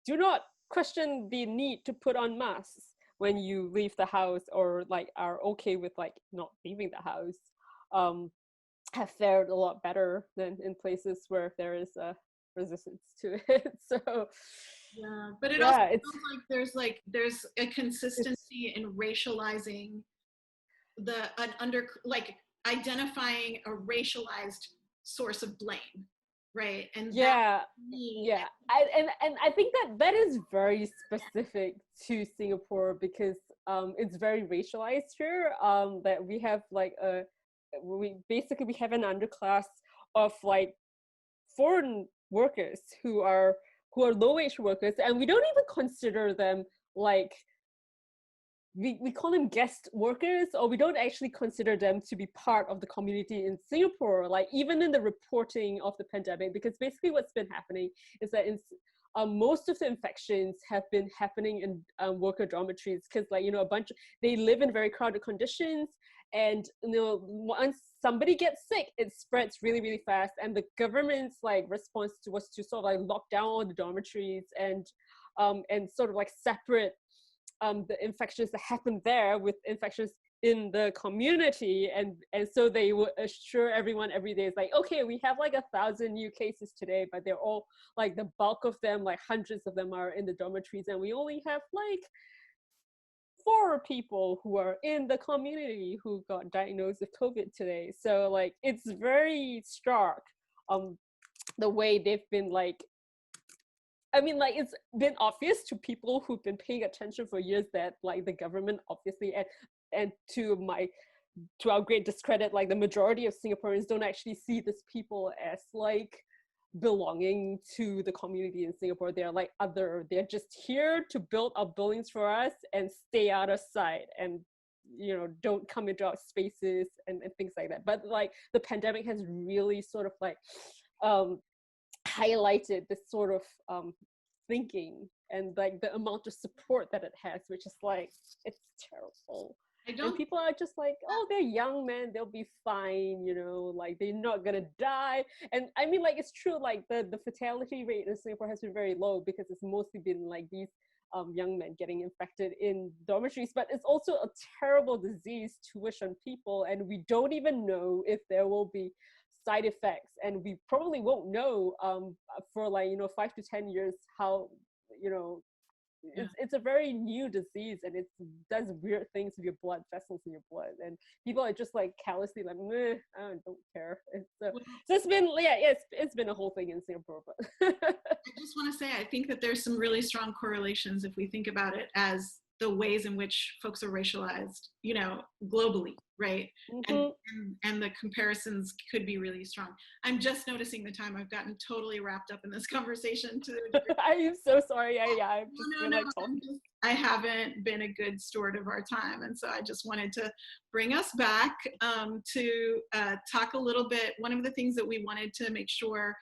do not question the need to put on masks when you leave the house, or like are okay with like not leaving the house, have fared a lot better than in places where there is a resistance to it. So yeah, but it also feels like there's a consistency in racializing identifying a racialized source of blame, right? And yeah, and I think that is very specific to Singapore, because it's very racialized here. That we have like we have an underclass of like foreign workers who are low wage workers, and we don't even consider them like, we call them guest workers, or we don't actually consider them to be part of the community in Singapore, like even in the reporting of the pandemic. Because basically what's been happening is that most of the infections have been happening in worker dormitories, because like, they live in very crowded conditions, and once somebody gets sick, it spreads really, really fast. And the government's like response was to sort of like lock down all the dormitories and sort of like separate the infections that happen there with infections in the community, and so they would assure everyone every day, is like, okay, we have like 1,000 new cases today, but they're all like, the bulk of them, like hundreds of them, are in the dormitories, and we only have like 4 people who are in the community who got diagnosed with COVID today. So like, it's very stark the way they've been like, I mean, like, it's been obvious to people who've been paying attention for years that like the government obviously, and to our great discredit, like the majority of Singaporeans don't actually see these people as like belonging to the community in Singapore. They're like they're just here to build up buildings for us and stay out of sight, and don't come into our spaces and things like that. But like, the pandemic has really sort of like highlighted this sort of thinking, and like the amount of support that it has, which is like, it's terrible. And people are just like, oh, they're young, man, they'll be fine, like they're not gonna die. And I mean, like, it's true, like the fatality rate in Singapore has been very low, because it's mostly been like these young men getting infected in dormitories. But it's also a terrible disease to wish on people, and we don't even know if there will be side effects, and we probably won't know for like 5 to 10 years how it's a very new disease, and it does weird things with your blood vessels in your blood, and people are just like callously like, meh, I don't care. So it's been it's been a whole thing in Singapore. But I just want to say, I think that there's some really strong correlations if we think about it as the ways in which folks are racialized, globally, right? Mm-hmm. And the comparisons could be really strong. I'm just noticing the time. I've gotten totally wrapped up in this conversation. I am so sorry. I haven't been a good steward of our time, and so I just wanted to bring us back to talk a little bit. One of the things that we wanted to make sure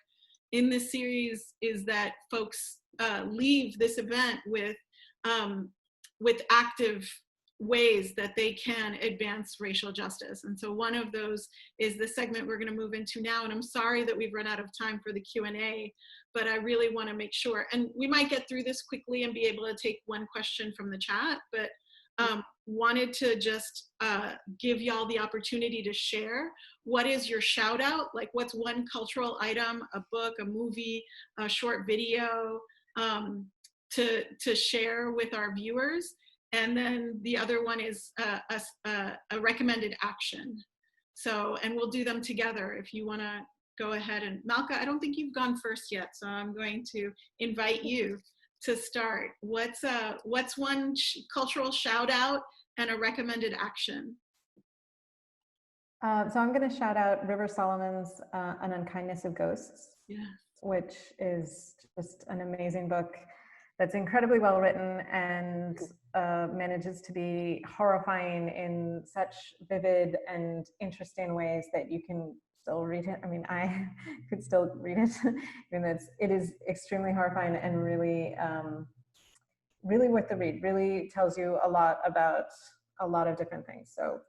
in this series is that folks leave this event with active ways that they can advance racial justice. And so one of those is the segment we're going to move into now. And I'm sorry that we've run out of time for the Q&A, but I really want to make sure, and we might get through this quickly and be able to take one question from the chat, but wanted to just give y'all the opportunity to share. What is your shout out? Like, what's one cultural item, a book, a movie, a short video, to share with our viewers? And then the other one is a recommended action. So, and we'll do them together if you want to go ahead. And Malka, I don't think you've gone first yet, so I'm going to invite you to start. What's one cultural shout out and a recommended action? So I'm going to shout out River Solomon's An Unkindness of Ghosts, Yeah. which is just an amazing book that's incredibly well written and manages to be horrifying in such vivid and interesting ways that you can still read it. I mean, I could still read it, even though it is extremely horrifying and really, really worth the read. Really tells you a lot about a lot of different things. So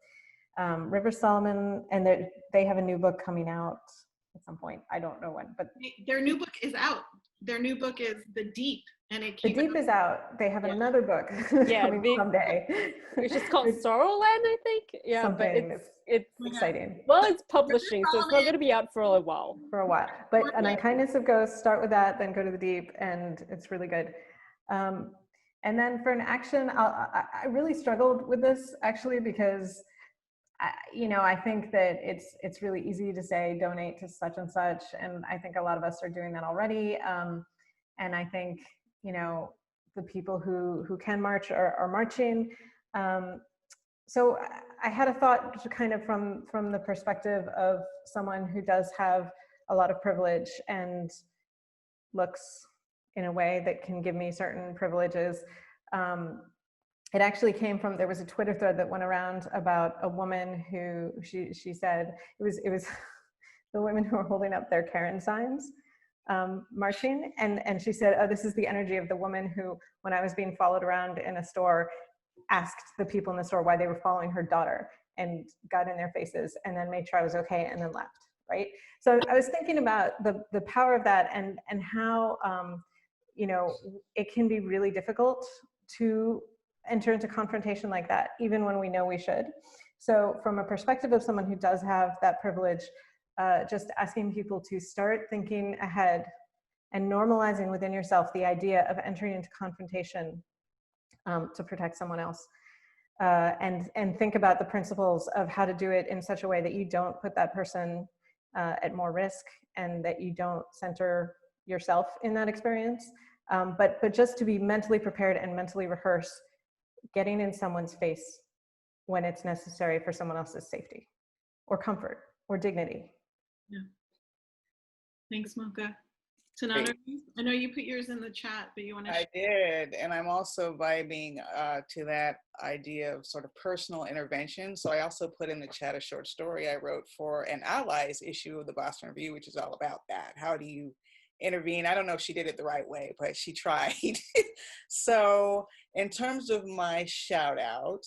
River Solomon, and they have a new book coming out at some point. I don't know when, but Their new book is out. Their new book is The Deep, and it The came Deep out. is out. They have another book Yeah, coming someday. It's just called Sorrowland, I think. Yeah, Something. but it's exciting. well, it's publishing, so it's not going to be out for a while. For a while, but An Unkindness of Ghosts. Start with that, then go to The Deep, and it's really good. And then for an action, I really struggled with this actually because I think that it's really easy to say donate to such and such, and I think a lot of us are doing that already. And I think the people who can march are marching. So I had a thought kind of from the perspective of someone who does have a lot of privilege and looks in a way that can give me certain privileges. It actually came from, there was a Twitter thread that went around about a woman who she said it was the women who were holding up their Karen signs marching, and she said, oh, this is the energy of the woman who, when I was being followed around in a store, asked the people in the store why they were following her daughter and got in their faces and then made sure I was okay and then left, right? So I was thinking about the power of that and how it can be really difficult to enter into confrontation like that, even when we know we should. So from a perspective of someone who does have that privilege, just asking people to start thinking ahead and normalizing within yourself the idea of entering into confrontation to protect someone else. And think about the principles of how to do it in such a way that you don't put that person at more risk and that you don't center yourself in that experience. But just to be mentally prepared and mentally rehearse getting in someone's face when it's necessary for someone else's safety or comfort or dignity. Yeah. Thanks, Malka. Tananarive, I know you put yours in the chat, but you want to I did, and I'm also vibing to that idea of sort of personal intervention. So I also put in the chat a short story I wrote for an Allies issue of the Boston Review, which is all about that. How do you intervene? I don't know if she did it the right way, but she tried. So in terms of my shout out,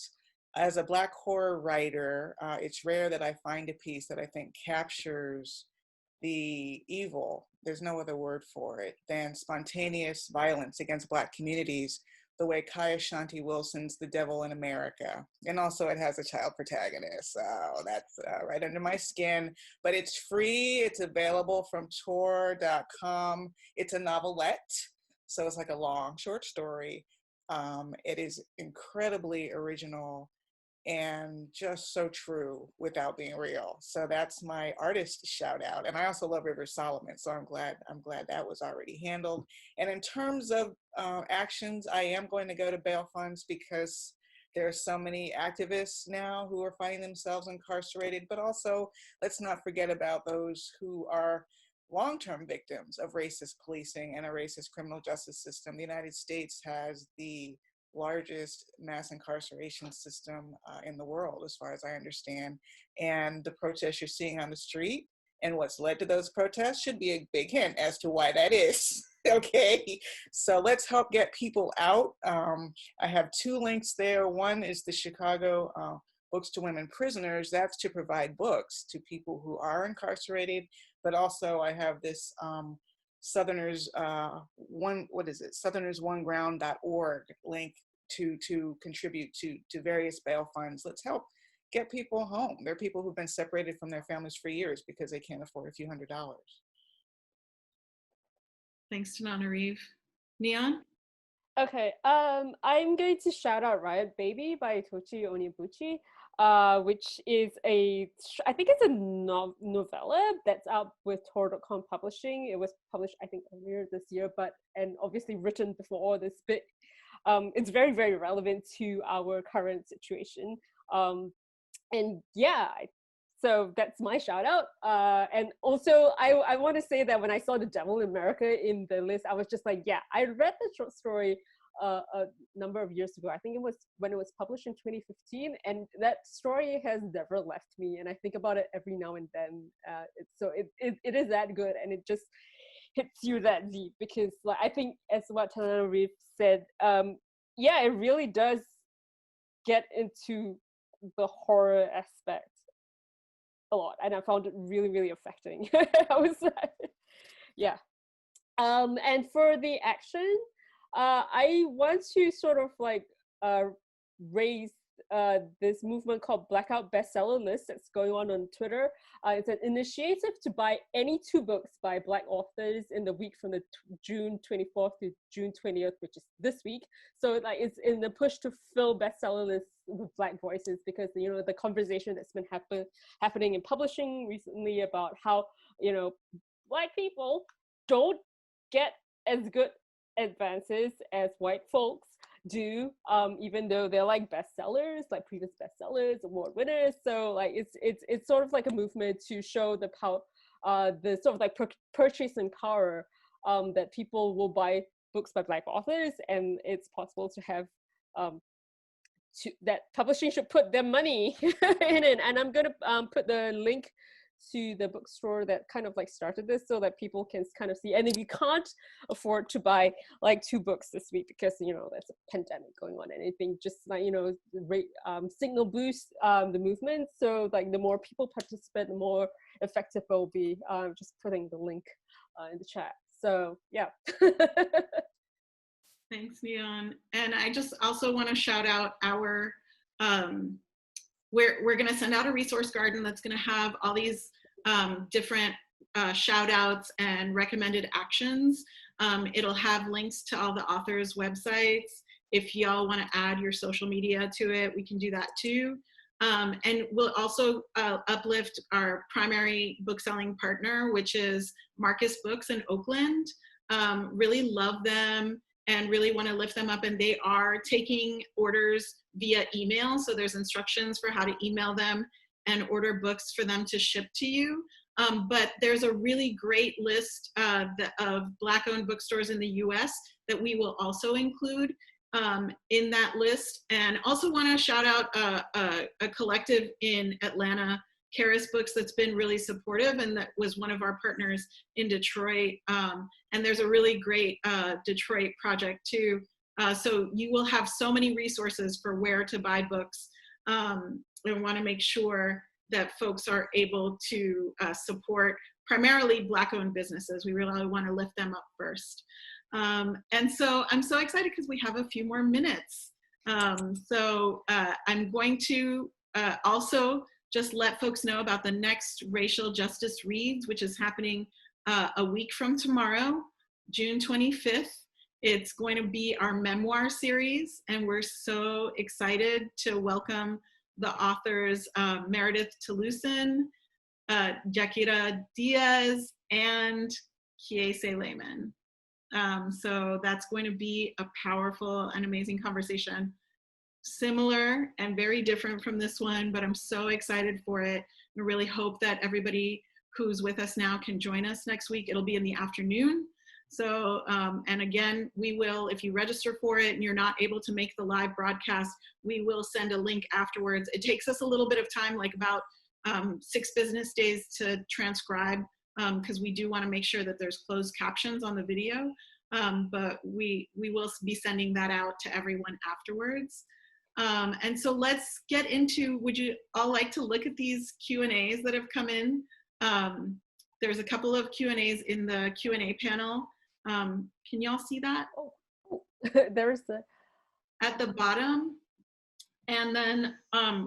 as a Black horror writer, it's rare that I find a piece that I think captures the evil, there's no other word for it, than spontaneous violence against Black communities, the way Kaya Shanti Wilson's The Devil in America. And also it has a child protagonist. So that's right under my skin, but it's free. It's available from tor.com. It's a novelette. So it's like a long short story. It is incredibly original and just so true without being real. So that's my artist shout out. And I also love River Solomon, so I'm glad that was already handled. And in terms of actions, I am going to go to bail funds because there are so many activists now who are finding themselves incarcerated, but also let's not forget about those who are long-term victims of racist policing and a racist criminal justice system. The United States has the largest mass incarceration system in the world, as far as I understand. And the protests you're seeing on the street and what's led to those protests should be a big hint as to why that is. Okay, so let's help get people out. I have two links there. One is the Chicago Books to Women Prisoners. That's to provide books to people who are incarcerated, but also I have this Southerners SouthernersOneground.org link to contribute to various bail funds. Let's help get people home. There are people who've been separated from their families for years because they can't afford a few $100s. Thanks, Tananarive. Neon? Okay, I'm going to shout out Riot Baby by Tochi Onibuchi, which is I think it's a novella that's out with Tor.com Publishing. It was published, I think, earlier this year, and obviously written before all this, but it's very, very relevant to our current situation. And yeah, So that's my shout out. And also, I want to say that when I saw The Devil in America in the list, I was just like, yeah, I read the short story a number of years ago. I think it was when it was published in 2015, and that story has never left me. And I think about it every now and then. It is that good, and it just hits you that deep, because like I think, as what Tananarive said, yeah, it really does get into the horror aspect a lot, and I found it really, really affecting. I was yeah. And for the action, I want to sort of like raise this movement called Blackout Bestseller list that's going on Twitter. It's an initiative to buy any 2 books by Black authors in the week from the June 24th to June 20th, which is this week. So like it's in the push to fill bestseller lists with Black voices, because you know the conversation that's been happening in publishing recently about how, you know, Black people don't get as good advances as white folks do, even though they're like bestsellers, like previous bestsellers, award winners. So like it's sort of like a movement to show the power, the sort of like purchasing power, that people will buy books by Black authors, and it's possible to have that publishing should put their money in it. And I'm gonna put the link to the bookstore that kind of like started this, so that people can kind of see. And if you can't afford to buy like 2 books this week because, you know, there's a pandemic going on, anything, just like, you know, signal boost the movement. So like the more people participate, the more effective it will be. Just putting the link in the chat. So yeah. Thanks, Neon. And I just also want to shout out our we're going to send out a resource garden that's going to have all these different shout outs and recommended actions. It'll have links to all the authors' websites. If y'all want to add your social media to it, we can do that too. And we'll also uplift our primary bookselling partner, which is Marcus Books in Oakland. Really love them and really want to lift them up. And they are taking orders via email. So there's instructions for how to email them and order books for them to ship to you. But there's a really great list of Black-owned bookstores in the US that we will also include in that list. And also want to shout out a collective in Atlanta, Karis Books, that's been really supportive, and that was one of our partners in Detroit. And there's a really great Detroit project too. So you will have so many resources for where to buy books. We want to make sure that folks are able to support primarily Black-owned businesses. We really want to lift them up first. And so I'm so excited because we have a few more minutes. So I'm going to also just let folks know about the next Racial Justice Reads, which is happening a week from tomorrow, June 25th. It's going to be our memoir series, and we're so excited to welcome the authors Meredith Toulousan, Jakira Diaz, and Kiese Lehman. So that's going to be a powerful and amazing conversation. Similar and very different from this one, but I'm so excited for it. I really hope that everybody who's with us now can join us next week. It'll be in the afternoon. So, and again, we will, if you register for it and you're not able to make the live broadcast, we will send a link afterwards. It takes us a little bit of time, like about 6 business days to transcribe, because we do want to make sure that there's closed captions on the video. But we will be sending that out to everyone afterwards. And so let's get into, would you all like to look at these Q&As that have come in? There's a couple of Q&As in the Q&A panel. Can y'all see that? Oh. There's the... At the bottom. And then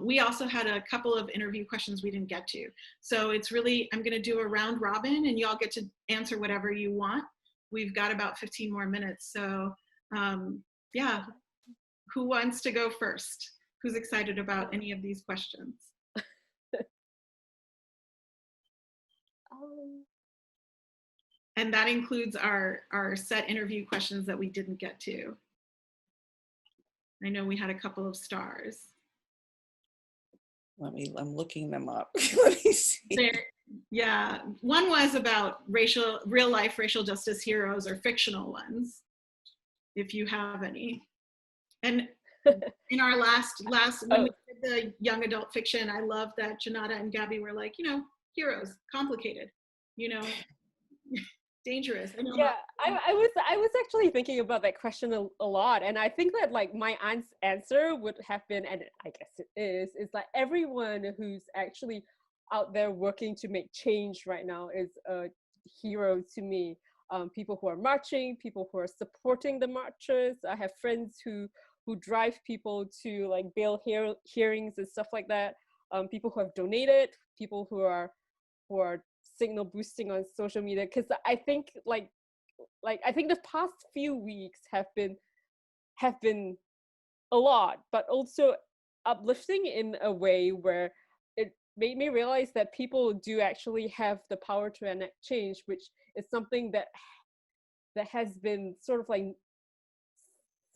we also had a couple of interview questions we didn't get to. So it's really, I'm gonna do a round robin and y'all get to answer whatever you want. We've got about 15 more minutes. So yeah, who wants to go first? Who's excited about any of these questions? And that includes our set interview questions that we didn't get to. I know we had a couple of stars. I'm looking them up. Let me see. Yeah, one was about real life racial justice heroes or fictional ones, if you have any. And in our last when we did the young adult fiction, I love that Janata and Gabby were like, heroes, complicated, dangerous. I know Yeah, I was actually thinking about that question a lot, and I think that like my answer would have been, and I guess it is like everyone who's actually out there working to make change right now is a hero to me. People who are marching, people who are supporting the marchers. I have friends who drive people to like bail hearings and stuff like that. People who have donated, people who are signal boosting on social media. Because I think I think the past few weeks have been a lot, but also uplifting in a way where it made me realize that people do actually have the power to enact change, which is something that has been sort of like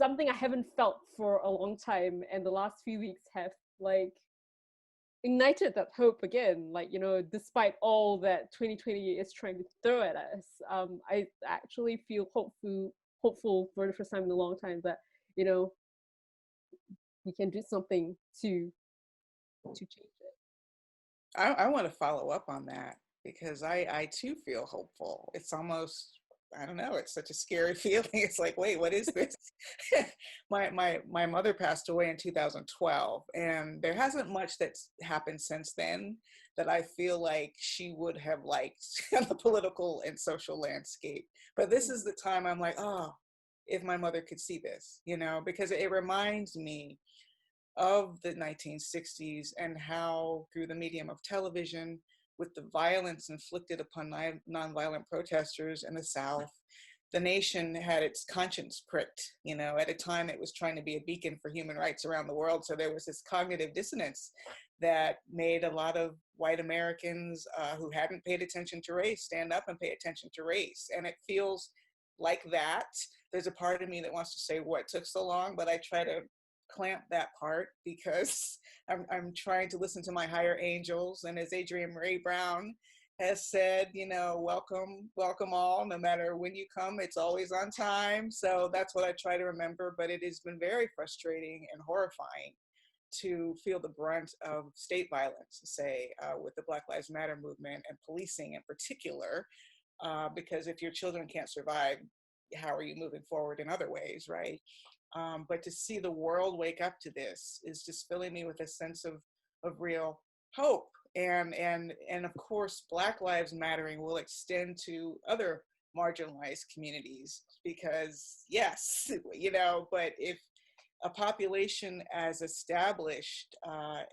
something I haven't felt for a long time, and the last few weeks have like ignited that hope again. Like, despite all that 2020 is trying to throw at us, I actually feel hopeful for the first time in a long time that we can do something to change it. I want to follow up on that because I too feel hopeful. It's almost, I don't know, it's such a scary feeling. It's like, wait, what is this? my mother passed away in 2012, and there hasn't much that's happened since then that I feel like she would have liked in the political and social landscape. But this is the time I'm like, oh, if my mother could see this, because it reminds me of the 1960s and how through the medium of television, with the violence inflicted upon nonviolent protesters in the South, the nation had its conscience pricked. At a time it was trying to be a beacon for human rights around the world. So there was this cognitive dissonance that made a lot of white Americans who hadn't paid attention to race stand up and pay attention to race. And it feels like that. There's a part of me that wants to say, what took so long? But I try to clamp that part because I'm trying to listen to my higher angels. And as Adrienne Marie Brown has said, welcome all, no matter when you come, it's always on time. So that's what I try to remember. But it has been very frustrating and horrifying to feel the brunt of state violence, say, with the Black Lives Matter movement and policing in particular, because if your children can't survive, how are you moving forward in other ways, right? But to see the world wake up to this is just filling me with a sense of real hope. And of course, Black Lives Mattering will extend to other marginalized communities because yes, but if a population as established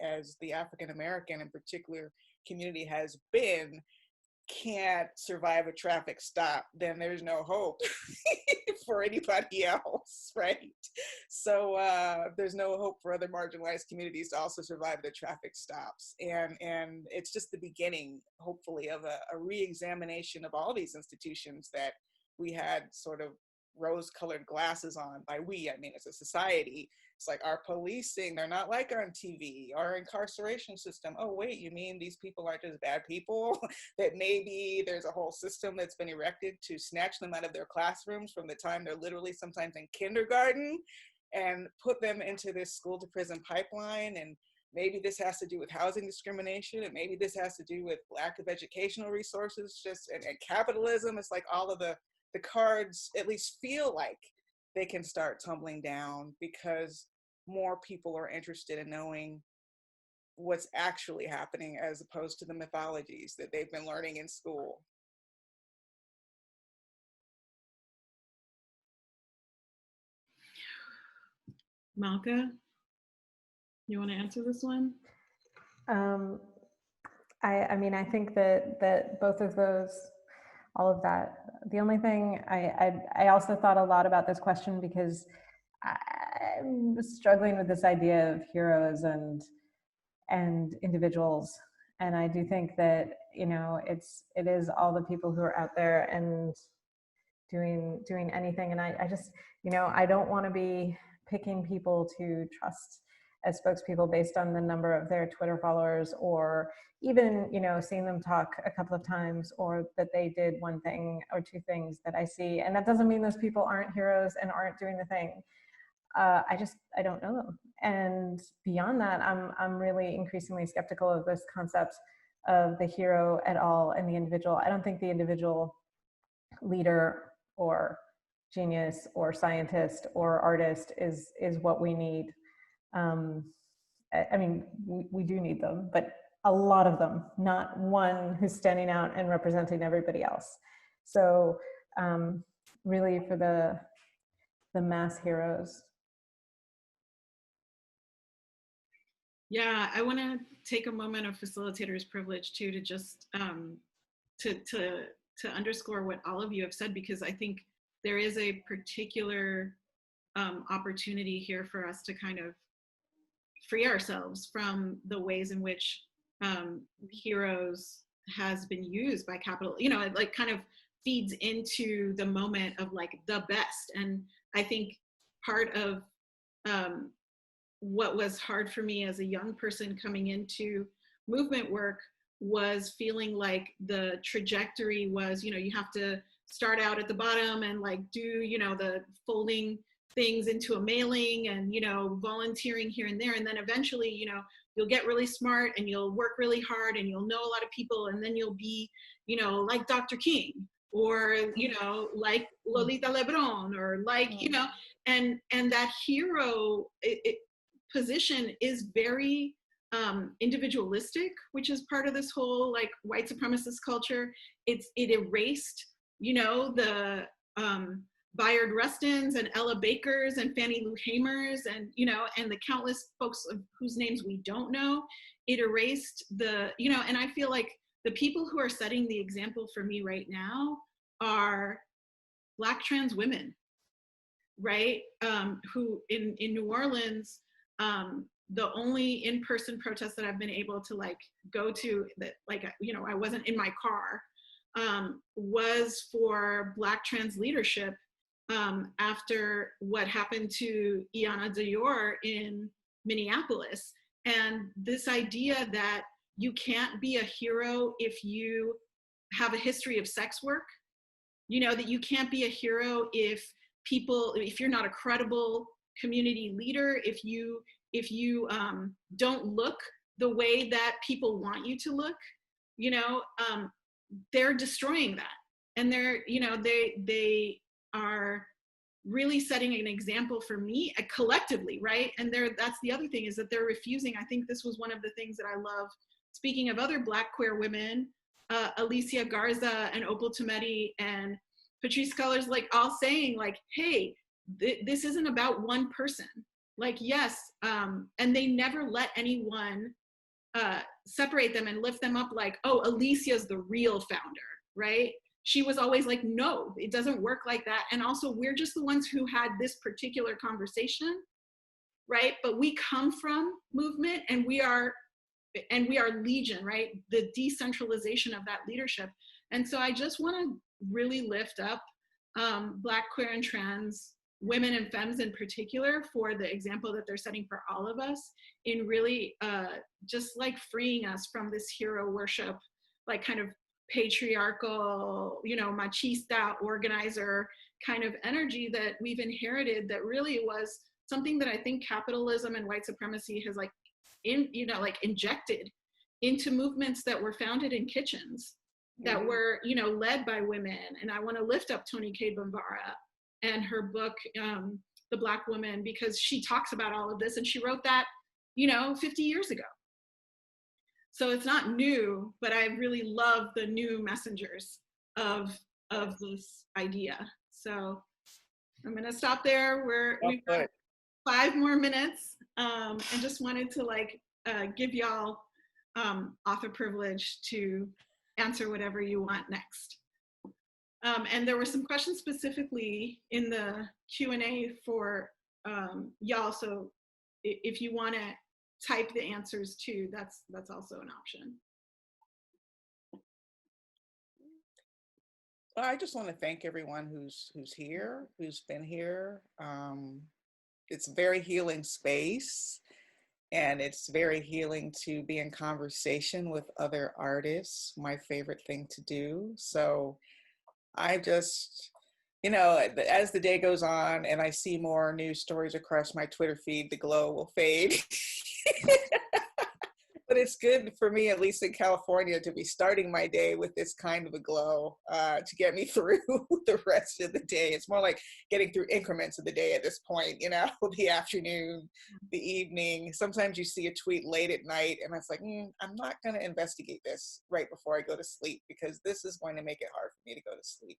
as the African American in particular community has been, can't survive a traffic stop, then there's no hope for anybody else, right? So there's no hope for other marginalized communities to also survive the traffic stops. And it's just the beginning, hopefully, of a re-examination of all these institutions that we had sort of rose-colored glasses on. By we, I mean as a society. It's like our policing, they're not like on TV. Our incarceration system, oh wait, you mean these people aren't just bad people? That maybe there's a whole system that's been erected to snatch them out of their classrooms from the time they're literally sometimes in kindergarten and put them into this school to prison pipeline. And maybe this has to do with housing discrimination, and maybe this has to do with lack of educational resources, and capitalism. It's like all of the cards at least feel like they can start tumbling down because more people are interested in knowing what's actually happening as opposed to the mythologies that they've been learning in school. Malka, you want to answer this one? I mean, I think that both of those, all of that. The only thing I also thought a lot about this question because I'm struggling with this idea of heroes and individuals, and I do think that it is all the people who are out there and doing anything, and I just I don't want to be picking people to trust as spokespeople based on the number of their Twitter followers, or even, you know, seeing them talk a couple of times, or that they did one thing or two things that I see. And that doesn't mean those people aren't heroes and aren't doing the thing. I don't know them. And beyond that, I'm really increasingly skeptical of this concept of the hero at all and the individual. I don't think the individual leader or genius or scientist or artist is what we need. I mean, we do need them, but a lot of them, not one who's standing out and representing everybody else. So really for the mass heroes. Yeah, I want to take a moment of facilitator's privilege too, to just to underscore what all of you have said, because I think there is a particular opportunity here for us to kind of free ourselves from the ways in which heroes has been used by capital, you know, it like kind of feeds into the moment of like the best. And I think part of what was hard for me as a young person coming into movement work was feeling like the trajectory was, you know, you have to start out at the bottom and like do, you know, the folding things into a mailing and, you know, volunteering here and there. And then eventually, you know, you'll get really smart and you'll work really hard and you'll know a lot of people. And then you'll be, you know, like Dr. King, or, you know, like Lolita Lebron, or like, you know, and that hero position is very individualistic, which is part of this whole like white supremacist culture. It erased, you know, the Bayard Rustins and Ella Bakers and Fannie Lou Hamers and, you know, and the countless folks whose names we don't know. It erased the, you know, and I feel like the people who are setting the example for me right now are Black trans women, right? Who in New Orleans, the only in-person protest that I've been able to like go to that, like, you know, I wasn't in my car, was for Black trans leadership after what happened to Iana Dior in Minneapolis. And this idea that you can't be a hero if you have a history of sex work, you know, that you can't be a hero if you're not a credible community leader, if you don't look the way that people want you to look, you know, they're destroying that. And they're, you know, they are really setting an example for me collectively, right? And that's the other thing, is that they're refusing. I think this was one of the things that I love, speaking of other Black queer women, Alicia Garza and Opal Tometi and Patrisse Cullors, like all saying like, hey, this isn't about one person. Like, yes, and they never let anyone separate them and lift them up like, oh, Alicia's the real founder, right? She was always like, no, it doesn't work like that. And also, we're just the ones who had this particular conversation, right? But we come from movement, and we are legion, right? The decentralization of that leadership. And so I just want to really lift up Black, queer, and trans women and femmes in particular for the example that they're setting for all of us in really just like freeing us from this hero worship, like kind of patriarchal, you know, machista organizer kind of energy that we've inherited, that really was something that I think capitalism and white supremacy has like injected into movements that were founded in kitchens, that were, you know, led by women. And I want to lift up Toni Cade Bambara and her book, The Black Woman, because she talks about all of this, and she wrote that, you know, 50 years ago. So it's not new, but I really love the new messengers of this idea. So I'm gonna stop there. We've got 5 more minutes, and just wanted to like give y'all author privilege to answer whatever you want next. And there were some questions specifically in the Q&A for y'all, so if you want to type the answers too, that's also an option. I just want to thank everyone who's here, who's been here. It's a very healing space. And it's very healing to be in conversation with other artists, my favorite thing to do. So I just, as the day goes on and I see more news stories across my Twitter feed, the glow will fade. But it's good for me, at least in California, to be starting my day with this kind of a glow to get me through the rest of the day. It's more like getting through increments of the day at this point, the afternoon, the evening. Sometimes you see a tweet late at night and it's like, I'm not going to investigate this right before I go to sleep because this is going to make it hard for me to go to sleep.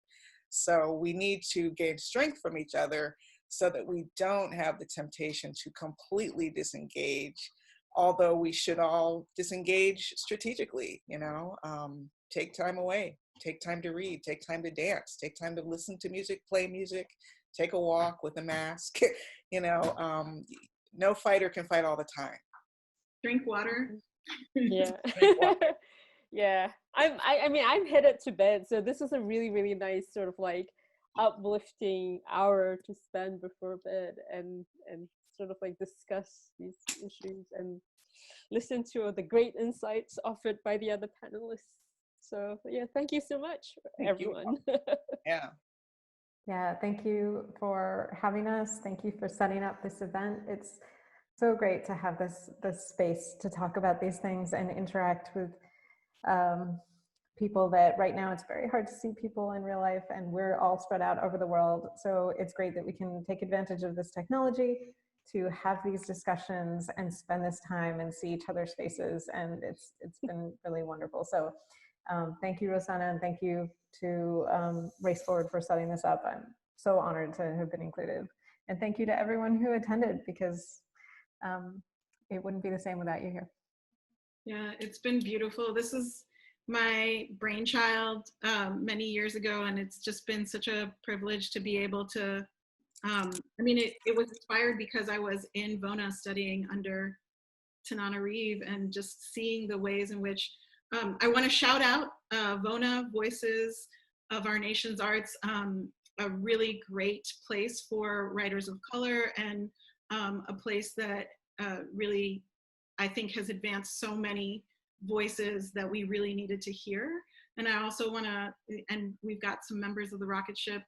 So we need to gain strength from each other so that we don't have the temptation to completely disengage, although we should all disengage strategically, take time away, take time to read, take time to dance, take time to listen to music, play music, take a walk with a mask. No fighter can fight all the time. Drink water. Yeah. Drink water. Yeah. I mean, I'm headed to bed, so this is a really, really nice sort of like uplifting hour to spend before bed and sort of like discuss these issues and listen to the great insights offered by the other panelists. So yeah, thank you so much, everyone. Yeah. Yeah, thank you for having us. Thank you for setting up this event. It's so great to have this space to talk about these things and interact with people that right now it's very hard to see people in real life, and we're all spread out over the world. So it's great that we can take advantage of this technology to have these discussions and spend this time and see each other's faces, and it's been really wonderful. So thank you, Rosanna, and thank you to Race Forward for setting this up. I'm so honored to have been included, and thank you to everyone who attended, because it wouldn't be the same without you here. Yeah, it's been beautiful. This is my brainchild many years ago, and it's just been such a privilege to be able to, it was inspired because I was in Vona studying under Tananarive and just seeing the ways in which, I want to shout out Vona, Voices of Our Nation's Arts, a really great place for writers of color, and a place that really, I think, has advanced so many voices that we really needed to hear. And I also want to, and we've got some members of the rocket ship,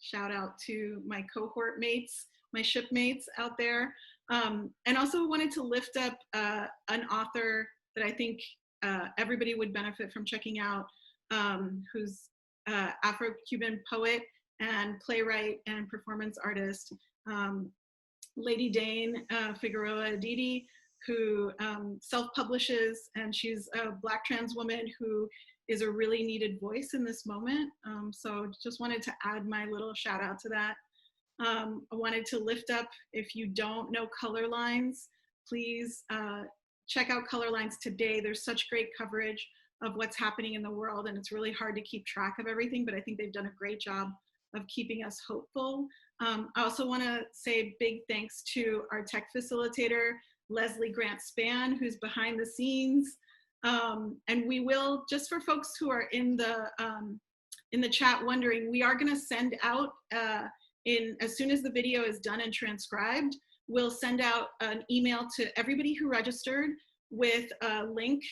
shout out to my cohort mates, my shipmates out there. And also wanted to lift up an author that I think everybody would benefit from checking out, who's Afro-Cuban poet and playwright and performance artist, Lady Dane Figueroa Didi, who self-publishes, and she's a Black trans woman who is a really needed voice in this moment. So just wanted to add my little shout out to that. I wanted to lift up, if you don't know Color Lines, please check out Color Lines today. There's such great coverage of what's happening in the world, and it's really hard to keep track of everything, but I think they've done a great job of keeping us hopeful. I also want to say big thanks to our tech facilitator, Leslie Grant Spann, who's behind the scenes. And we will, just for folks who are in the chat wondering, we are going to send out, as soon as the video is done and transcribed, we'll send out an email to everybody who registered with a link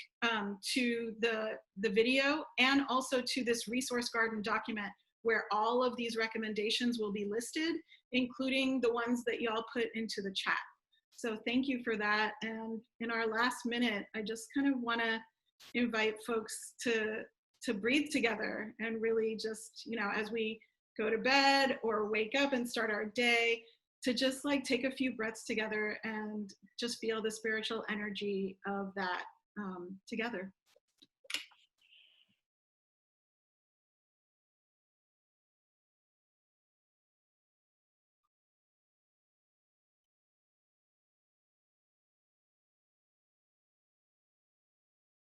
to the video, and also to this resource garden document where all of these recommendations will be listed, including the ones that y'all put into the chat. So thank you for that. And in our last minute, I just kind of want to invite folks to breathe together and really just, as we go to bed or wake up and start our day, to just like take a few breaths together and just feel the spiritual energy of that together.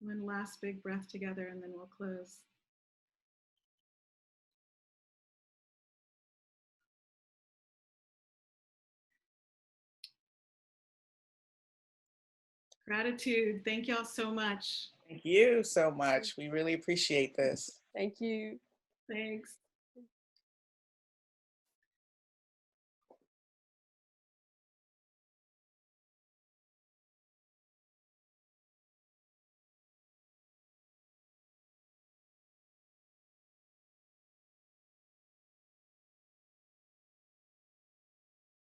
One last big breath together, and then we'll close. Gratitude. Thank y'all so much. Thank you so much. We really appreciate this. Thank you. Thanks.